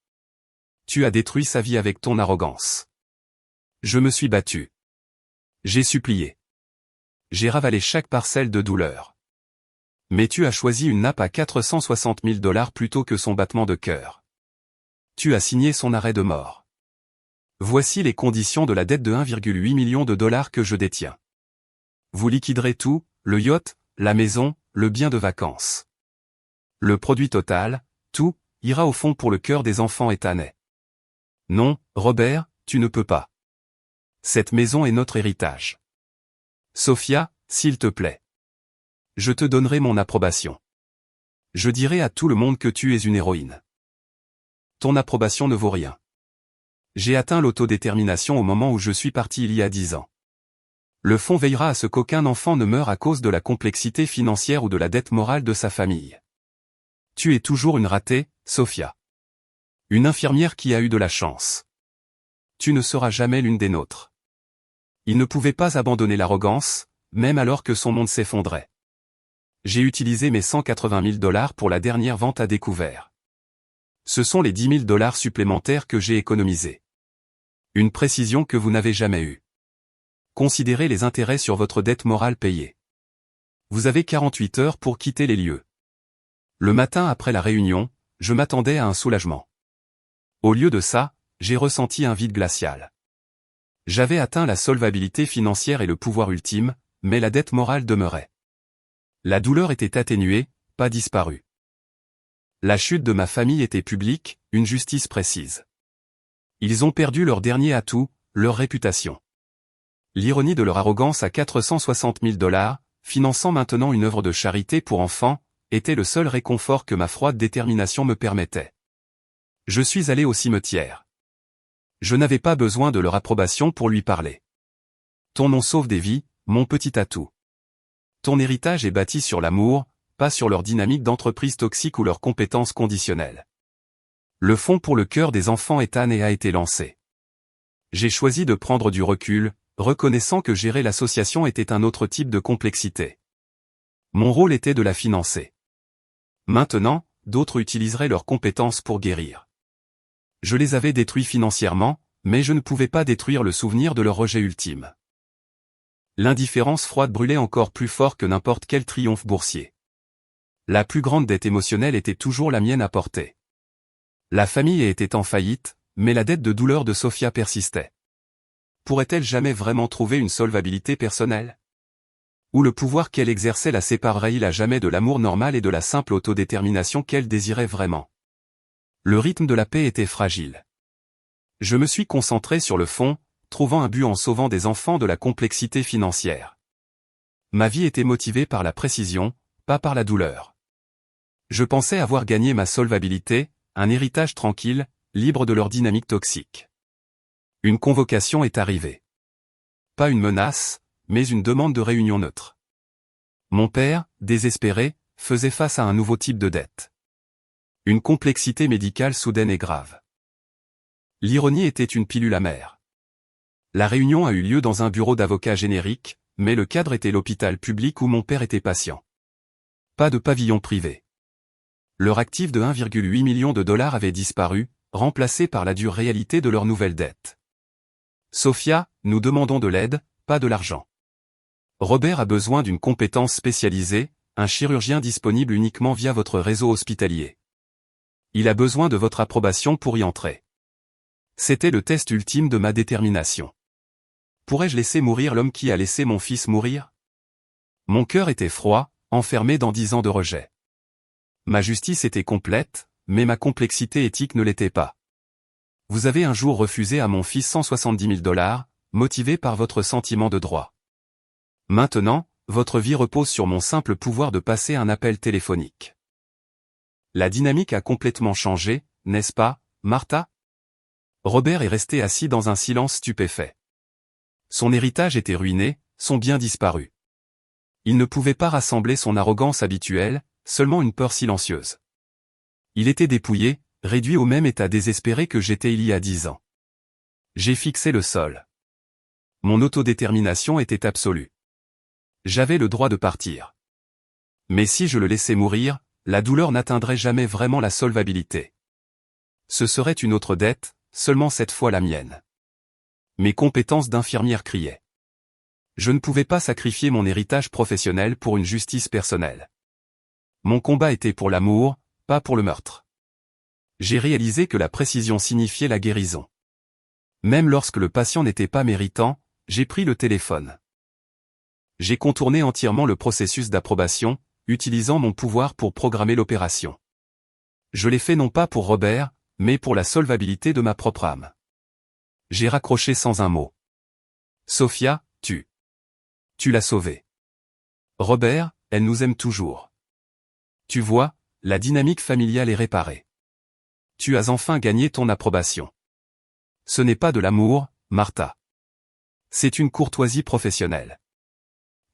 Speaker 1: Tu as détruit sa vie avec ton arrogance. Je me suis battu. J'ai supplié. J'ai ravalé chaque parcelle de douleur. Mais tu as choisi une nappe à 460 000 $ plutôt que son battement de cœur. Tu as signé son arrêt de mort. Voici les conditions de la dette de 1,8 million de $ que je détiens. Vous liquiderez tout, le yacht, la maison, le bien de vacances. Le produit total, tout, ira au fond pour le cœur des enfants éthanais. Non, Robert, tu ne peux pas. Cette maison est notre héritage. Sophia, s'il te plaît. Je te donnerai mon approbation. Je dirai à tout le monde que tu es une héroïne. Ton approbation ne vaut rien. J'ai atteint l'autodétermination au moment où je suis parti il y a 10 ans. Le fonds veillera à ce qu'aucun enfant ne meure à cause de la complexité financière ou de la dette morale de sa famille. Tu es toujours une ratée, Sophia. Une infirmière qui a eu de la chance. Tu ne seras jamais l'une des nôtres. Il ne pouvait pas abandonner l'arrogance, même alors que son monde s'effondrait. J'ai utilisé mes 180 000 $ pour la dernière vente à découvert. Ce sont les 10 000 $ supplémentaires que j'ai économisés. Une précision que vous n'avez jamais eue. Considérez les intérêts sur votre dette morale payée. Vous avez 48 heures pour quitter les lieux. Le matin après la réunion, je m'attendais à un soulagement. Au lieu de ça, j'ai ressenti un vide glacial. J'avais atteint la solvabilité financière et le pouvoir ultime, mais la dette morale demeurait. La douleur était atténuée, pas disparue. La chute de ma famille était publique, une justice précise. Ils ont perdu leur dernier atout, leur réputation. L'ironie de leur arrogance à 460 000 $, finançant maintenant une œuvre de charité pour enfants, était le seul réconfort que ma froide détermination me permettait. Je suis allé au cimetière. Je n'avais pas besoin de leur approbation pour lui parler. Ton nom sauve des vies, mon petit atout. Ton héritage est bâti sur l'amour, pas sur leur dynamique d'entreprise toxique ou leurs compétences conditionnelles. Le fonds pour le cœur des enfants Ethan a été lancé. J'ai choisi de prendre du recul, reconnaissant que gérer l'association était un autre type de complexité. Mon rôle était de la financer. Maintenant, d'autres utiliseraient leurs compétences pour guérir. Je les avais détruits financièrement, mais je ne pouvais pas détruire le souvenir de leur rejet ultime. L'indifférence froide brûlait encore plus fort que n'importe quel triomphe boursier. La plus grande dette émotionnelle était toujours la mienne à porter. La famille était en faillite, mais la dette de douleur de Sophia persistait. Pourrait-elle jamais vraiment trouver une solvabilité personnelle? Ou le pouvoir qu'elle exerçait la séparerait-il à jamais de l'amour normal et de la simple autodétermination qu'elle désirait vraiment? Le rythme de la paix était fragile. Je me suis concentré sur le fond, trouvant un but en sauvant des enfants de la complexité financière. Ma vie était motivée par la précision, pas par la douleur. Je pensais avoir gagné ma solvabilité, un héritage tranquille, libre de leur dynamique toxique. Une convocation est arrivée. Pas une menace, mais une demande de réunion neutre. Mon père, désespéré, faisait face à un nouveau type de dette. Une complexité médicale soudaine et grave. L'ironie était une pilule amère. La réunion a eu lieu dans un bureau d'avocat générique, mais le cadre était l'hôpital public où mon père était patient. Pas de pavillon privé. Leur actif de 1,8 million de $ avait disparu, remplacé par la dure réalité de leur nouvelle dette. Sophia, nous demandons de l'aide, pas de l'argent. Robert a besoin d'une compétence spécialisée, un chirurgien disponible uniquement via votre réseau hospitalier. Il a besoin de votre approbation pour y entrer. C'était le test ultime de ma détermination. Pourrais-je laisser mourir l'homme qui a laissé mon fils mourir? Mon cœur était froid, enfermé dans 10 ans de rejet. Ma justice était complète, mais ma complexité éthique ne l'était pas. Vous avez un jour refusé à mon fils 170 000 $, motivé par votre sentiment de droit. Maintenant, votre vie repose sur mon simple pouvoir de passer un appel téléphonique. La dynamique a complètement changé, n'est-ce pas, Martha? Robert est resté assis dans un silence stupéfait. Son héritage était ruiné, son bien disparu. Il ne pouvait pas rassembler son arrogance habituelle, seulement une peur silencieuse. Il était dépouillé, réduit au même état désespéré que j'étais il y a 10 ans. J'ai fixé le sol. Mon autodétermination était absolue. J'avais le droit de partir. Mais si je le laissais mourir, la douleur n'atteindrait jamais vraiment la solvabilité. Ce serait une autre dette, seulement cette fois la mienne. Mes compétences d'infirmière criaient. Je ne pouvais pas sacrifier mon héritage professionnel pour une justice personnelle. Mon combat était pour l'amour, pas pour le meurtre. J'ai réalisé que la précision signifiait la guérison. Même lorsque le patient n'était pas méritant, j'ai pris le téléphone. J'ai contourné entièrement le processus d'approbation, utilisant mon pouvoir pour programmer l'opération. Je l'ai fait non pas pour Robert, mais pour la solvabilité de ma propre âme. J'ai raccroché sans un mot. Sophia, tu l'as sauvée. Robert, elle nous aime toujours. Tu vois, la dynamique familiale est réparée. Tu as enfin gagné ton approbation. Ce n'est pas de l'amour, Martha. C'est une courtoisie professionnelle.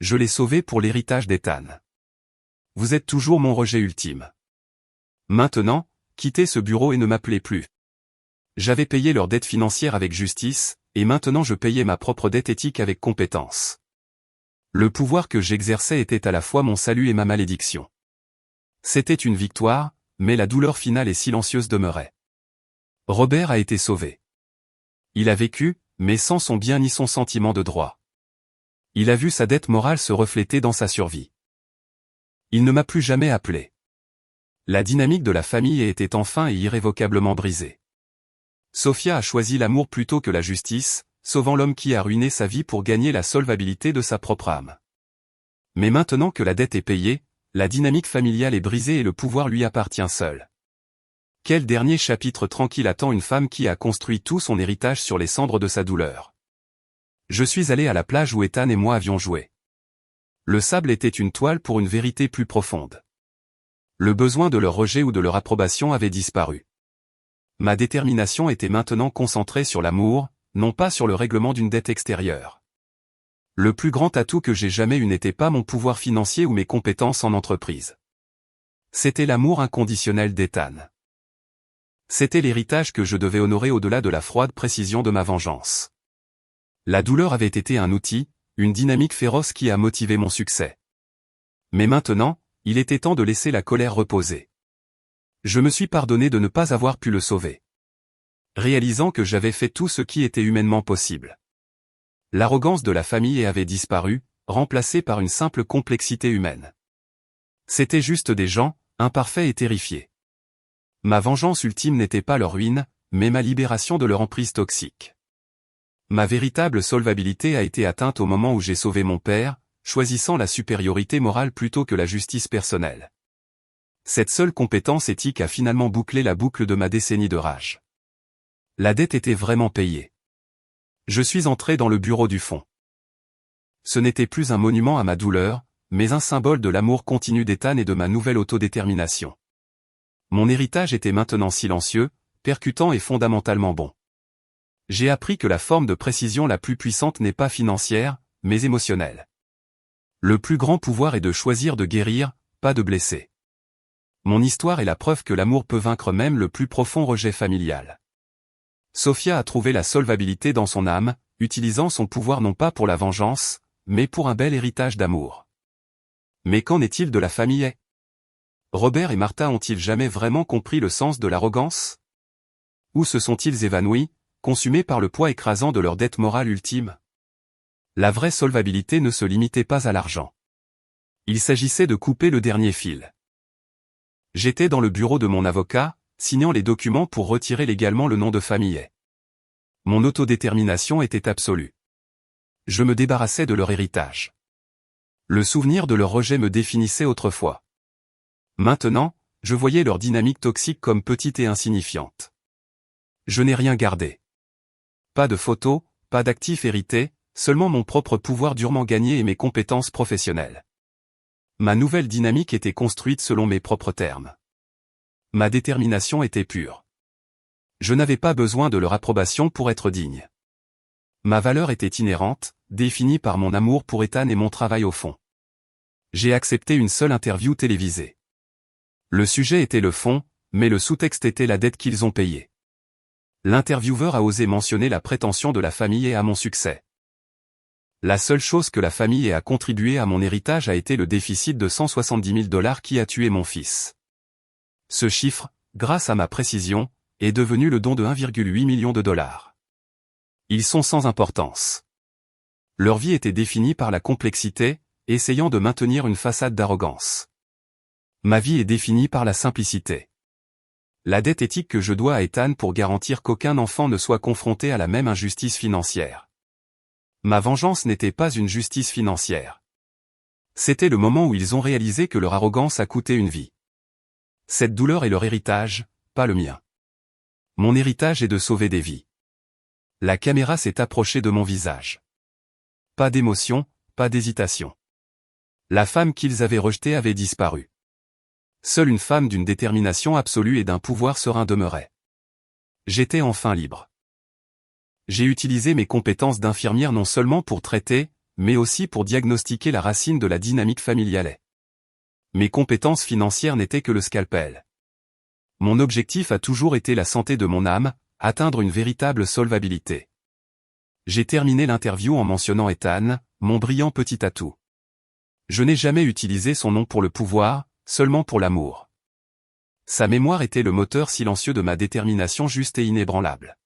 Speaker 1: Je l'ai sauvée pour l'héritage d'Ethan. Vous êtes toujours mon rejet ultime. Maintenant, quittez ce bureau et ne m'appelez plus. J'avais payé leur dette financière avec justice, et maintenant je payais ma propre dette éthique avec compétence. Le pouvoir que j'exerçais était à la fois mon salut et ma malédiction. C'était une victoire, mais la douleur finale et silencieuse demeurait. Robert a été sauvé. Il a vécu, mais sans son bien ni son sentiment de droit. Il a vu sa dette morale se refléter dans sa survie. Il ne m'a plus jamais appelé. La dynamique de la famille était enfin et irrévocablement brisée. Sofia a choisi l'amour plutôt que la justice, sauvant l'homme qui a ruiné sa vie pour gagner la solvabilité de sa propre âme. Mais maintenant que la dette est payée, la dynamique familiale est brisée et le pouvoir lui appartient seul. Quel dernier chapitre tranquille attend une femme qui a construit tout son héritage sur les cendres de sa douleur. Je suis allé à la plage où Ethan et moi avions joué. Le sable était une toile pour une vérité plus profonde. Le besoin de leur rejet ou de leur approbation avait disparu. Ma détermination était maintenant concentrée sur l'amour, non pas sur le règlement d'une dette extérieure. Le plus grand atout que j'ai jamais eu n'était pas mon pouvoir financier ou mes compétences en entreprise. C'était l'amour inconditionnel d'Ethan. C'était l'héritage que je devais honorer au-delà de la froide précision de ma vengeance. La douleur avait été un outil, une dynamique féroce qui a motivé mon succès. Mais maintenant, il était temps de laisser la colère reposer. Je me suis pardonné de ne pas avoir pu le sauver. Réalisant que j'avais fait tout ce qui était humainement possible. L'arrogance de la famille avait disparu, remplacée par une simple complexité humaine. C'étaient juste des gens, imparfaits et terrifiés. Ma vengeance ultime n'était pas leur ruine, mais ma libération de leur emprise toxique. Ma véritable solvabilité a été atteinte au moment où j'ai sauvé mon père, choisissant la supériorité morale plutôt que la justice personnelle. Cette seule compétence éthique a finalement bouclé la boucle de ma décennie de rage. La dette était vraiment payée. Je suis entré dans le bureau du fond. Ce n'était plus un monument à ma douleur, mais un symbole de l'amour continu d'Ethan et de ma nouvelle autodétermination. Mon héritage était maintenant silencieux, percutant et fondamentalement bon. J'ai appris que la forme de précision la plus puissante n'est pas financière, mais émotionnelle. Le plus grand pouvoir est de choisir de guérir, pas de blesser. Mon histoire est la preuve que l'amour peut vaincre même le plus profond rejet familial. Sofia a trouvé la solvabilité dans son âme, utilisant son pouvoir non pas pour la vengeance, mais pour un bel héritage d'amour. Mais qu'en est-il de la famille? Robert et Martha ont-ils jamais vraiment compris le sens de l'arrogance? Ou se sont-ils évanouis, consumés par le poids écrasant de leur dette morale ultime? La vraie solvabilité ne se limitait pas à l'argent. Il s'agissait de couper le dernier fil. J'étais dans le bureau de mon avocat, signant les documents pour retirer légalement le nom de famille. Mon autodétermination était absolue. Je me débarrassais de leur héritage. Le souvenir de leur rejet me définissait autrefois. Maintenant, je voyais leur dynamique toxique comme petite et insignifiante. Je n'ai rien gardé. Pas de photos, pas d'actifs hérités, seulement mon propre pouvoir durement gagné et mes compétences professionnelles. Ma nouvelle dynamique était construite selon mes propres termes. Ma détermination était pure. Je n'avais pas besoin de leur approbation pour être digne. Ma valeur était inhérente, définie par mon amour pour Ethan et mon travail au fond. J'ai accepté une seule interview télévisée. Le sujet était le fond, mais le sous-texte était la dette qu'ils ont payée. L'intervieweur a osé mentionner la prétention de la famille et à mon succès. La seule chose que la famille a contribué à mon héritage a été le déficit de $170 000 qui a tué mon fils. Ce chiffre, grâce à ma précision, est devenu le don de $1,8 million. Ils sont sans importance. Leur vie était définie par la complexité, essayant de maintenir une façade d'arrogance. Ma vie est définie par la simplicité. La dette éthique que je dois à Ethan pour garantir qu'aucun enfant ne soit confronté à la même injustice financière. Ma vengeance n'était pas une justice financière. C'était le moment où ils ont réalisé que leur arrogance a coûté une vie. Cette douleur est leur héritage, pas le mien. Mon héritage est de sauver des vies. La caméra s'est approchée de mon visage. Pas d'émotion, pas d'hésitation. La femme qu'ils avaient rejetée avait disparu. Seule une femme d'une détermination absolue et d'un pouvoir serein demeurait. J'étais enfin libre. J'ai utilisé mes compétences d'infirmière non seulement pour traiter, mais aussi pour diagnostiquer la racine de la dynamique familiale. Mes compétences financières n'étaient que le scalpel. Mon objectif a toujours été la santé de mon âme, atteindre une véritable solvabilité. J'ai terminé l'interview en mentionnant Ethan, mon brillant petit atout. Je n'ai jamais utilisé son nom pour le pouvoir, seulement pour l'amour. Sa mémoire était le moteur silencieux de ma détermination juste et inébranlable.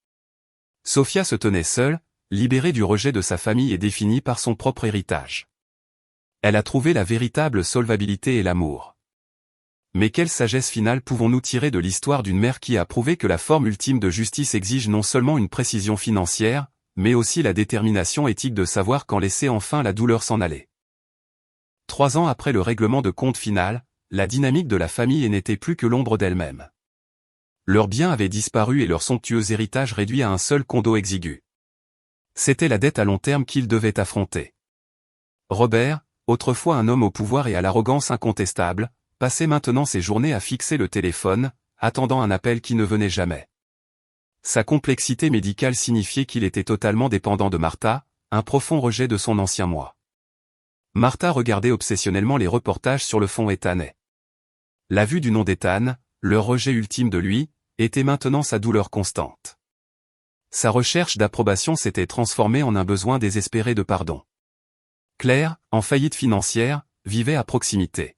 Speaker 1: Sofia se tenait seule, libérée du rejet de sa famille et définie par son propre héritage. Elle a trouvé la véritable solvabilité et l'amour. Mais quelle sagesse finale pouvons-nous tirer de l'histoire d'une mère qui a prouvé que la forme ultime de justice exige non seulement une précision financière, mais aussi la détermination éthique de savoir quand laisser enfin la douleur s'en aller. 3 ans après le règlement de compte final, la dynamique de la famille n'était plus que l'ombre d'elle-même. Leurs biens avaient disparu et leur somptueux héritage réduit à un seul condo exigu. C'était la dette à long terme qu'ils devaient affronter. Robert, autrefois un homme au pouvoir et à l'arrogance incontestable, passait maintenant ses journées à fixer le téléphone, attendant un appel qui ne venait jamais. Sa complexité médicale signifiait qu'il était totalement dépendant de Martha, un profond rejet de son ancien moi. Martha regardait obsessionnellement les reportages sur le fond ethanais. La vue du nom d'Ethan, le rejet ultime de lui, était maintenant sa douleur constante. Sa recherche d'approbation s'était transformée en un besoin désespéré de pardon. Claire, en faillite financière, vivait à proximité.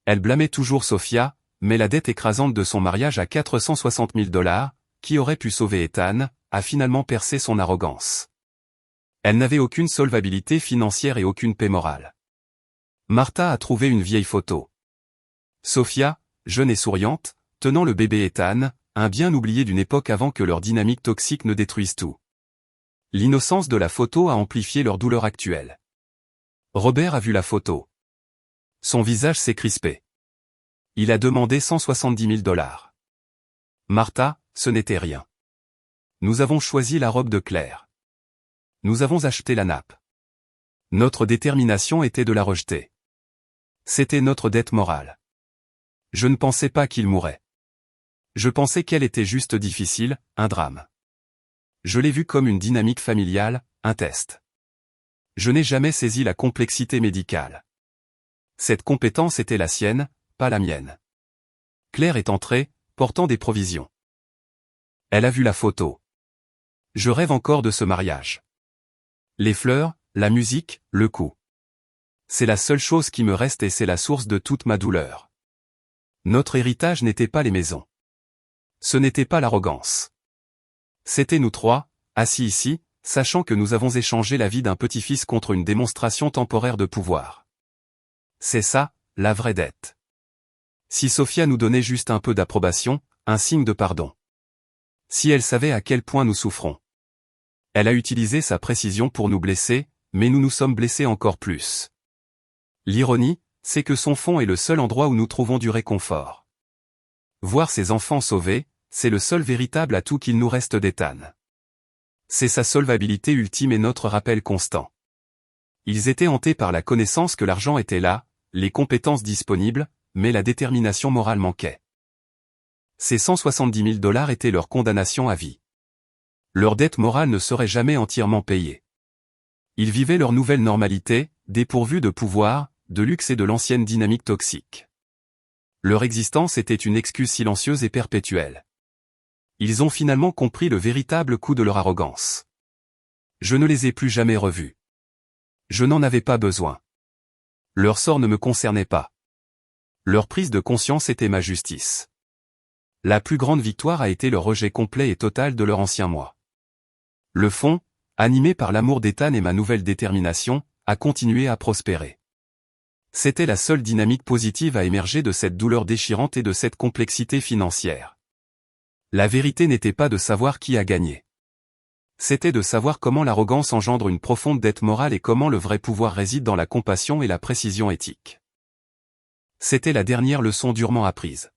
Speaker 1: Elle blâmait toujours Sophia, mais la dette écrasante de son mariage à 460 000 $, qui aurait pu sauver Ethan, a finalement percé son arrogance. Elle n'avait aucune solvabilité financière et aucune paix morale. Martha a trouvé une vieille photo. Sophia, jeune et souriante, tenant le bébé Ethan, un bien oublié d'une époque avant que leur dynamique toxique ne détruise tout. L'innocence de la photo a amplifié leur douleur actuelle. Robert a vu la photo. Son visage s'est crispé. Il a demandé 170 000 $. Martha, ce n'était rien. Nous avons choisi la robe de Claire. Nous avons acheté la nappe. Notre détermination était de la rejeter. C'était notre dette morale. Je ne pensais pas qu'il mourrait. Je pensais qu'elle était juste difficile, un drame. Je l'ai vue comme une dynamique familiale, un test. Je n'ai jamais saisi la complexité médicale. Cette compétence était la sienne, pas la mienne. Claire est entrée, portant des provisions. Elle a vu la photo. Je rêve encore de ce mariage. Les fleurs, la musique, le coup. C'est la seule chose qui me reste et c'est la source de toute ma douleur. Notre héritage n'était pas les maisons. Ce n'était pas l'arrogance. C'était nous trois, assis ici, sachant que nous avons échangé la vie d'un petit-fils contre une démonstration temporaire de pouvoir. C'est ça, la vraie dette. Si Sophia nous donnait juste un peu d'approbation, un signe de pardon. Si elle savait à quel point nous souffrons. Elle a utilisé sa précision pour nous blesser, mais nous nous sommes blessés encore plus. L'ironie, c'est que son fond est le seul endroit où nous trouvons du réconfort. Voir ses enfants sauvés, c'est le seul véritable atout qu'il nous reste d'Ethan. C'est sa solvabilité ultime et notre rappel constant. Ils étaient hantés par la connaissance que l'argent était là, les compétences disponibles, mais la détermination morale manquait. Ces 170 000 $ étaient leur condamnation à vie. Leur dette morale ne serait jamais entièrement payée. Ils vivaient leur nouvelle normalité, dépourvus de pouvoir, de luxe et de l'ancienne dynamique toxique. Leur existence était une excuse silencieuse et perpétuelle. Ils ont finalement compris le véritable coût de leur arrogance. Je ne les ai plus jamais revus. Je n'en avais pas besoin. Leur sort ne me concernait pas. Leur prise de conscience était ma justice. La plus grande victoire a été le rejet complet et total de leur ancien moi. Le fond, animé par l'amour d'Ethan et ma nouvelle détermination, a continué à prospérer. C'était la seule dynamique positive à émerger de cette douleur déchirante et de cette complexité financière. La vérité n'était pas de savoir qui a gagné. C'était de savoir comment l'arrogance engendre une profonde dette morale et comment le vrai pouvoir réside dans la compassion et la précision éthique. C'était la dernière leçon durement apprise.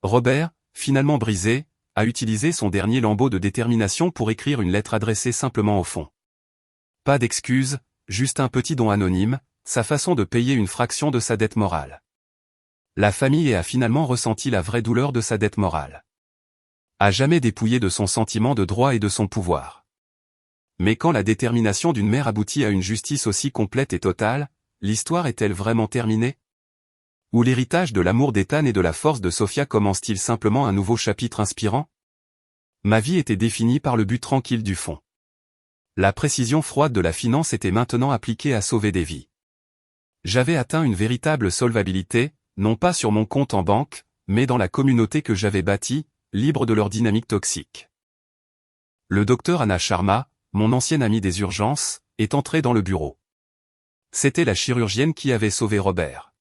Speaker 1: Robert, finalement brisé, a utilisé son dernier lambeau de détermination pour écrire une lettre adressée simplement au fond. Pas d'excuses, juste un petit don anonyme, sa façon de payer une fraction de sa dette morale. La famille a finalement ressenti la vraie douleur de sa dette morale. À jamais dépouillée de son sentiment de droit et de son pouvoir. Mais quand la détermination d'une mère aboutit à une justice aussi complète et totale, l'histoire est-elle vraiment terminée? Ou l'héritage de l'amour d'Ethan et de la force de Sophia commence-t-il simplement un nouveau chapitre inspirant? Ma vie était définie par le but tranquille du fond. La précision froide de la finance était maintenant appliquée à sauver des vies. J'avais atteint une véritable solvabilité, non pas sur mon compte en banque, mais dans la communauté que j'avais bâtie, libre de leur dynamique toxique. Le docteur Anna Sharma, mon ancienne amie des urgences, est entrée dans le bureau. C'était la chirurgienne qui avait sauvé Robert.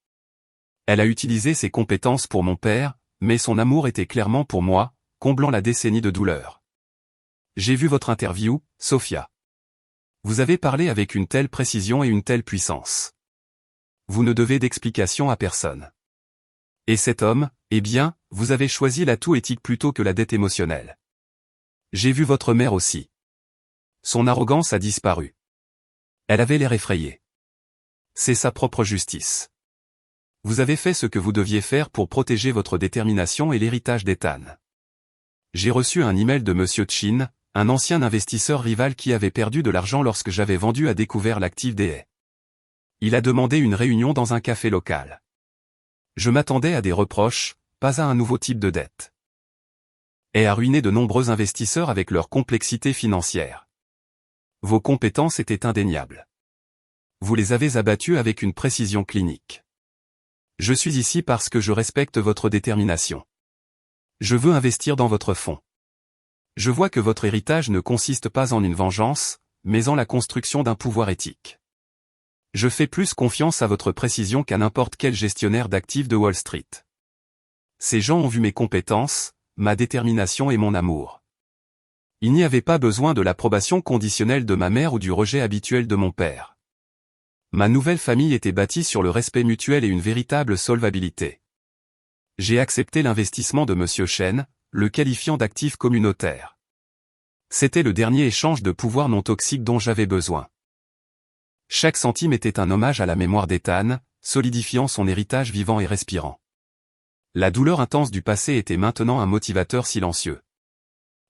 Speaker 1: Elle a utilisé ses compétences pour mon père, mais son amour était clairement pour moi, comblant la décennie de douleur. J'ai vu votre interview, Sophia. Vous avez parlé avec une telle précision et une telle puissance. Vous ne devez d'explication à personne. Et cet homme, eh bien, vous avez choisi l'atout éthique plutôt que la dette émotionnelle. J'ai vu votre mère aussi. Son arrogance a disparu. Elle avait l'air effrayée. C'est sa propre justice. Vous avez fait ce que vous deviez faire pour protéger votre détermination et l'héritage d'Ethan. J'ai reçu un email de Monsieur Chin, un ancien investisseur rival qui avait perdu de l'argent lorsque j'avais vendu à découvert l'actif des haies. Il a demandé une réunion dans un café local. Je m'attendais à des reproches, pas à un nouveau type de dette. Et a ruiné de nombreux investisseurs avec leur complexité financière. Vos compétences étaient indéniables. Vous les avez abattus avec une précision clinique. Je suis ici parce que je respecte votre détermination. Je veux investir dans votre fonds. Je vois que votre héritage ne consiste pas en une vengeance, mais en la construction d'un pouvoir éthique. Je fais plus confiance à votre précision qu'à n'importe quel gestionnaire d'actifs de Wall Street. Ces gens ont vu mes compétences, ma détermination et mon amour. Il n'y avait pas besoin de l'approbation conditionnelle de ma mère ou du rejet habituel de mon père. Ma nouvelle famille était bâtie sur le respect mutuel et une véritable solvabilité. J'ai accepté l'investissement de Monsieur Chen, le qualifiant d'actif communautaire. C'était le dernier échange de pouvoir non toxique dont j'avais besoin. Chaque centime était un hommage à la mémoire d'Ethan, solidifiant son héritage vivant et respirant. La douleur intense du passé était maintenant un motivateur silencieux.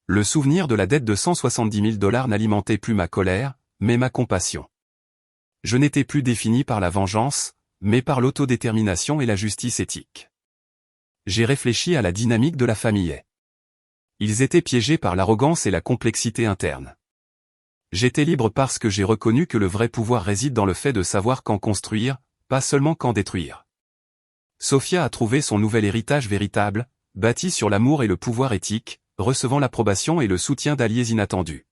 Speaker 1: Le souvenir de la dette de 170 000 $ n'alimentait plus ma colère, mais ma compassion. Je n'étais plus défini par la vengeance, mais par l'autodétermination et la justice éthique. J'ai réfléchi à la dynamique de la famille. Ils étaient piégés par l'arrogance et la complexité interne. J'étais libre parce que j'ai reconnu que le vrai pouvoir réside dans le fait de savoir quand construire, pas seulement quand détruire. Sophia a trouvé son nouvel héritage véritable, bâti sur l'amour et le pouvoir éthique, recevant l'approbation et le soutien d'alliés inattendus.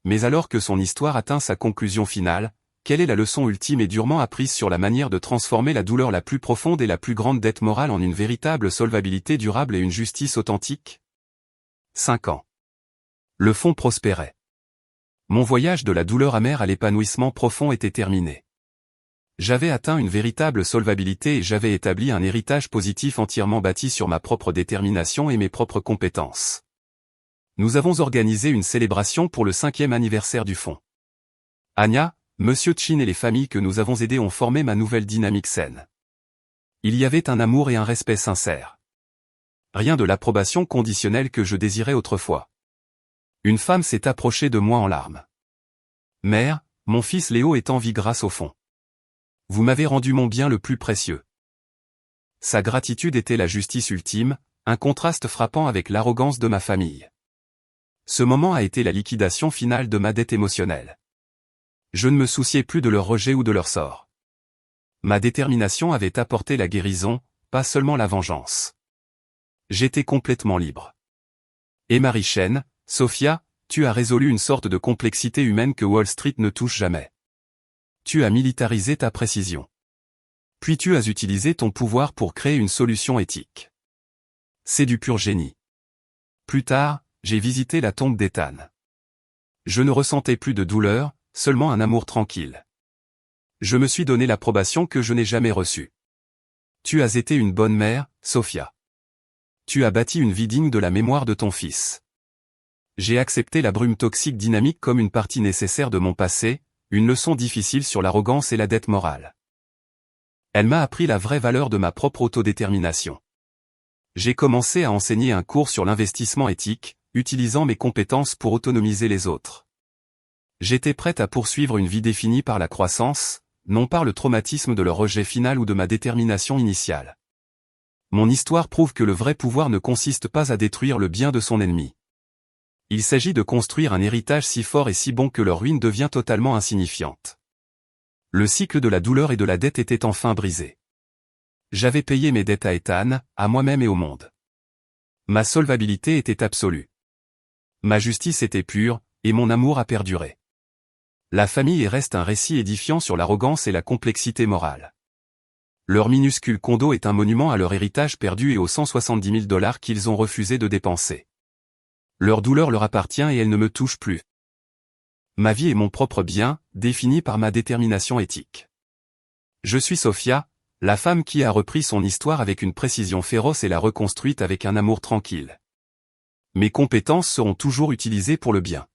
Speaker 1: Mais alors que son histoire atteint sa conclusion finale, quelle est la leçon ultime et durement apprise sur la manière de transformer la douleur la plus profonde et la plus grande dette morale en une véritable solvabilité durable et une justice authentique ? 5 ans. Le fonds prospérait. Mon voyage de la douleur amère à l'épanouissement profond était terminé. J'avais atteint une véritable solvabilité et j'avais établi un héritage positif entièrement bâti sur ma propre détermination et mes propres compétences. Nous avons organisé une célébration pour le 5e anniversaire du fonds. Anya, Monsieur Chin et les familles que nous avons aidées ont formé ma nouvelle dynamique saine. Il y avait un amour et un respect sincères. Rien de l'approbation conditionnelle que je désirais autrefois. Une femme s'est approchée de moi en larmes. Mère, mon fils Léo est en vie grâce au fonds. Vous m'avez rendu mon bien le plus précieux. Sa gratitude était la justice ultime, un contraste frappant avec l'arrogance de ma famille. Ce moment a été la liquidation finale de ma dette émotionnelle. Je ne me souciais plus de leur rejet ou de leur sort. Ma détermination avait apporté la guérison, pas seulement la vengeance. J'étais complètement libre. Et Marie Chen, Sophia, tu as résolu une sorte de complexité humaine que Wall Street ne touche jamais. Tu as militarisé ta précision. Puis tu as utilisé ton pouvoir pour créer une solution éthique. C'est du pur génie. Plus tard, j'ai visité la tombe d'Ethan. Je ne ressentais plus de douleur, seulement un amour tranquille. Je me suis donné l'approbation que je n'ai jamais reçue. Tu as été une bonne mère, Sophia. Tu as bâti une vie digne de la mémoire de ton fils. J'ai accepté la brume toxique dynamique comme une partie nécessaire de mon passé, une leçon difficile sur l'arrogance et la dette morale. Elle m'a appris la vraie valeur de ma propre autodétermination. J'ai commencé à enseigner un cours sur l'investissement éthique, utilisant mes compétences pour autonomiser les autres. J'étais prête à poursuivre une vie définie par la croissance, non par le traumatisme de leur rejet final ou de ma détermination initiale. Mon histoire prouve que le vrai pouvoir ne consiste pas à détruire le bien de son ennemi. Il s'agit de construire un héritage si fort et si bon que leur ruine devient totalement insignifiante. Le cycle de la douleur et de la dette était enfin brisé. J'avais payé mes dettes à Ethan, à moi-même et au monde. Ma solvabilité était absolue. Ma justice était pure, et mon amour a perduré. La famille reste un récit édifiant sur l'arrogance et la complexité morale. Leur minuscule condo est un monument à leur héritage perdu et aux 170 000 $ qu'ils ont refusé de dépenser. Leur douleur leur appartient et elle ne me touche plus. Ma vie est mon propre bien, défini par ma détermination éthique. Je suis Sophia, la femme qui a repris son histoire avec une précision féroce et l'a reconstruite avec un amour tranquille. Mes compétences seront toujours utilisées pour le bien.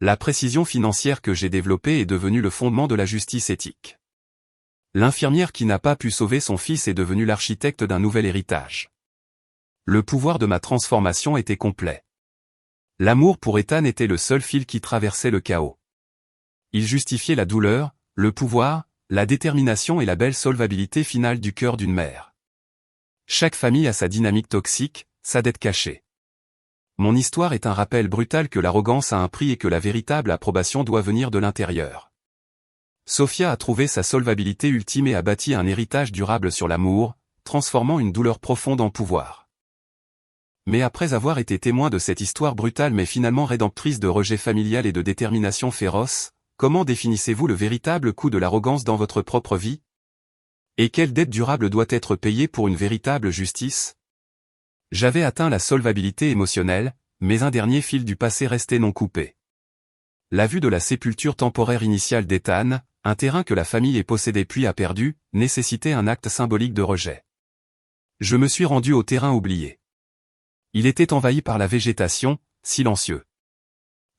Speaker 1: La précision financière que j'ai développée est devenue le fondement de la justice éthique. L'infirmière qui n'a pas pu sauver son fils est devenue l'architecte d'un nouvel héritage. Le pouvoir de ma transformation était complet. L'amour pour Ethan était le seul fil qui traversait le chaos. Il justifiait la douleur, le pouvoir, la détermination et la belle solvabilité finale du cœur d'une mère. Chaque famille a sa dynamique toxique, sa dette cachée. Mon histoire est un rappel brutal que l'arrogance a un prix et que la véritable approbation doit venir de l'intérieur. Sophia a trouvé sa solvabilité ultime et a bâti un héritage durable sur l'amour, transformant une douleur profonde en pouvoir. Mais après avoir été témoin de cette histoire brutale mais finalement rédemptrice de rejet familial et de détermination féroce, comment définissez-vous le véritable coût de l'arrogance dans votre propre vie? Et quelle dette durable doit être payée pour une véritable justice? J'avais atteint la solvabilité émotionnelle, mais un dernier fil du passé restait non coupé. La vue de la sépulture temporaire initiale d'Ethan, un terrain que la famille ait possédé puis a perdu, nécessitait un acte symbolique de rejet. Je me suis rendu au terrain oublié. Il était envahi par la végétation, silencieux.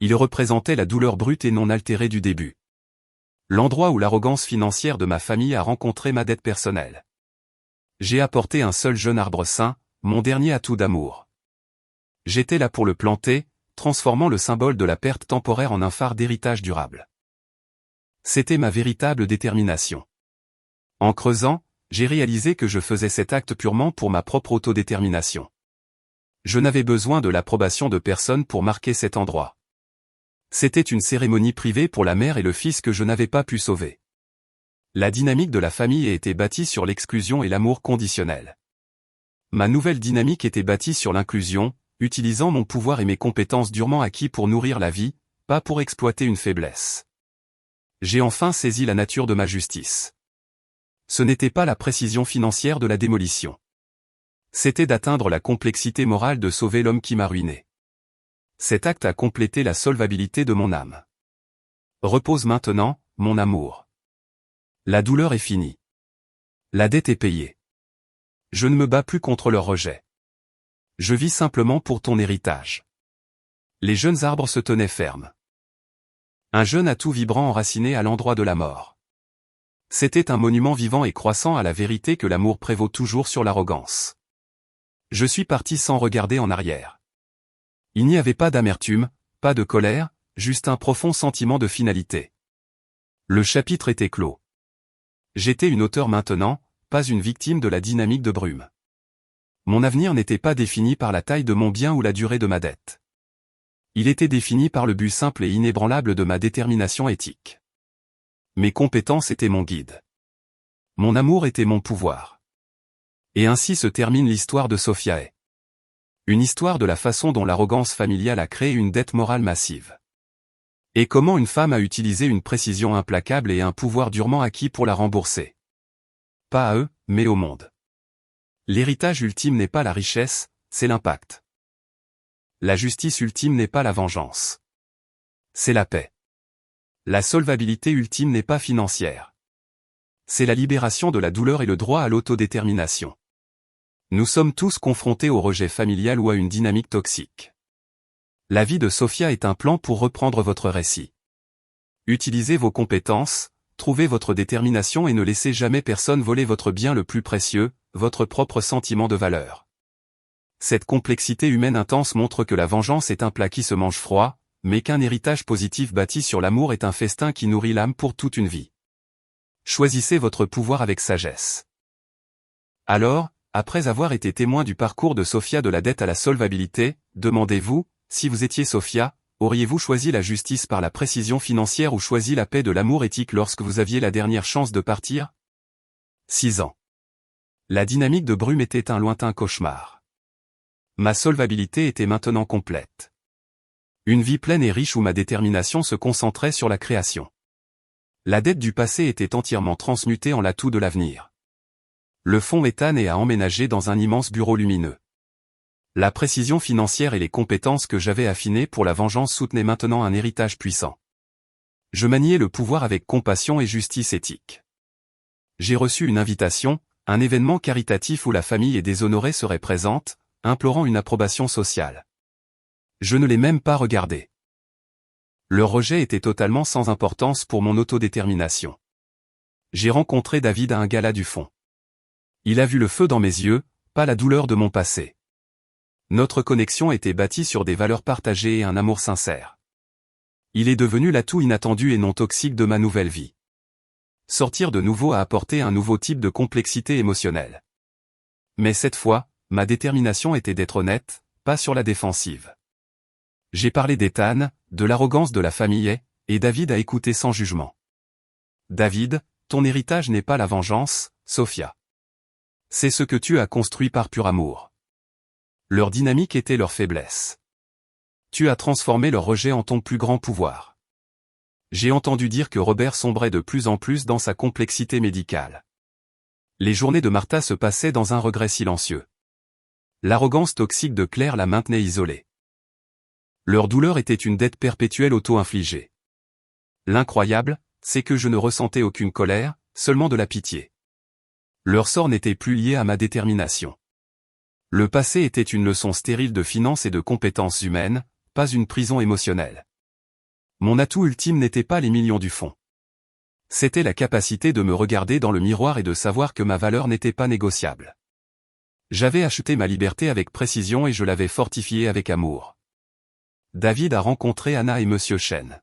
Speaker 1: Il représentait la douleur brute et non altérée du début. L'endroit où l'arrogance financière de ma famille a rencontré ma dette personnelle. J'ai apporté un seul jeune arbre sain, mon dernier atout d'amour. J'étais là pour le planter, transformant le symbole de la perte temporaire en un phare d'héritage durable. C'était ma véritable détermination. En creusant, j'ai réalisé que je faisais cet acte purement pour ma propre autodétermination. Je n'avais besoin de l'approbation de personne pour marquer cet endroit. C'était une cérémonie privée pour la mère et le fils que je n'avais pas pu sauver. La dynamique de la famille a été bâtie sur l'exclusion et l'amour conditionnel. Ma nouvelle dynamique était bâtie sur l'inclusion, utilisant mon pouvoir et mes compétences durement acquis pour nourrir la vie, pas pour exploiter une faiblesse. J'ai enfin saisi la nature de ma justice. Ce n'était pas la précision financière de la démolition. C'était d'atteindre la complexité morale de sauver l'homme qui m'a ruiné. Cet acte a complété la solvabilité de mon âme. Repose maintenant, mon amour. La douleur est finie. La dette est payée. Je ne me bats plus contre leur rejet. Je vis simplement pour ton héritage. Les jeunes arbres se tenaient fermes. Un jeune atout vibrant enraciné à l'endroit de la mort. C'était un monument vivant et croissant à la vérité que l'amour prévaut toujours sur l'arrogance. Je suis parti sans regarder en arrière. Il n'y avait pas d'amertume, pas de colère, juste un profond sentiment de finalité. Le chapitre était clos. J'étais une auteure maintenant, pas une victime de la dynamique de brume. Mon avenir n'était pas défini par la taille de mon bien ou la durée de ma dette. Il était défini par le but simple et inébranlable de ma détermination éthique. Mes compétences étaient mon guide. Mon amour était mon pouvoir. Et ainsi se termine l'histoire de Sophiae. Une histoire de la façon dont l'arrogance familiale a créé une dette morale massive. Et comment une femme a utilisé une précision implacable et un pouvoir durement acquis pour la rembourser. Pas à eux, mais au monde. L'héritage ultime n'est pas la richesse, c'est l'impact. La justice ultime n'est pas la vengeance. C'est la paix. La solvabilité ultime n'est pas financière. C'est la libération de la douleur et le droit à l'autodétermination. Nous sommes tous confrontés au rejet familial ou à une dynamique toxique. La vie de Sophia est un plan pour reprendre votre récit. Utilisez vos compétences, trouvez votre détermination et ne laissez jamais personne voler votre bien le plus précieux, votre propre sentiment de valeur. Cette complexité humaine intense montre que la vengeance est un plat qui se mange froid, mais qu'un héritage positif bâti sur l'amour est un festin qui nourrit l'âme pour toute une vie. Choisissez votre pouvoir avec sagesse. Alors, après avoir été témoin du parcours de Sophia de la dette à la solvabilité, demandez-vous, si vous étiez Sophia, auriez-vous choisi la justice par la précision financière ou choisi la paix de l'amour éthique lorsque vous aviez la dernière chance de partir? 6 ans. La dynamique de brume était un lointain cauchemar. Ma solvabilité était maintenant complète. Une vie pleine et riche où ma détermination se concentrait sur la création. La dette du passé était entièrement transmutée en l'atout de l'avenir. Le fonds Ethan a emménagé dans un immense bureau lumineux. La précision financière et les compétences que j'avais affinées pour la vengeance soutenaient maintenant un héritage puissant. Je maniais le pouvoir avec compassion et justice éthique. J'ai reçu une invitation, un événement caritatif où la famille et déshonorée seraient présentes, implorant une approbation sociale. Je ne l'ai même pas regardé. Leur rejet était totalement sans importance pour mon autodétermination. J'ai rencontré David à un gala du fond. Il a vu le feu dans mes yeux, pas la douleur de mon passé. Notre connexion était bâtie sur des valeurs partagées et un amour sincère. Il est devenu l'atout inattendu et non toxique de ma nouvelle vie. Sortir de nouveau a apporté un nouveau type de complexité émotionnelle. Mais cette fois, ma détermination était d'être honnête, pas sur la défensive. J'ai parlé d'Ethan, de l'arrogance de la famille et David a écouté sans jugement. David, ton héritage n'est pas la vengeance, Sophia. C'est ce que tu as construit par pur amour. Leur dynamique était leur faiblesse. Tu as transformé leur rejet en ton plus grand pouvoir. J'ai entendu dire que Robert sombrait de plus en plus dans sa complexité médicale. Les journées de Martha se passaient dans un regret silencieux. L'arrogance toxique de Claire la maintenait isolée. Leur douleur était une dette perpétuelle auto-infligée. L'incroyable, c'est que je ne ressentais aucune colère, seulement de la pitié. Leur sort n'était plus lié à ma détermination. Le passé était une leçon stérile de finances et de compétences humaines, pas une prison émotionnelle. Mon atout ultime n'était pas les millions du fond. C'était la capacité de me regarder dans le miroir et de savoir que ma valeur n'était pas négociable. J'avais acheté ma liberté avec précision et je l'avais fortifiée avec amour. David a rencontré Anna et Monsieur Chen.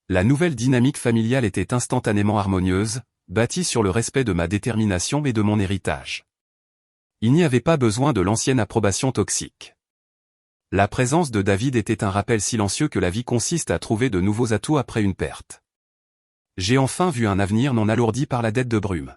Speaker 1: La nouvelle dynamique familiale était instantanément harmonieuse, bâtie sur le respect de ma détermination et de mon héritage. Il n'y avait pas besoin de l'ancienne approbation toxique. La présence de David était un rappel silencieux que la vie consiste à trouver de nouveaux atouts après une perte. J'ai enfin vu un avenir non alourdi par la dette de brume.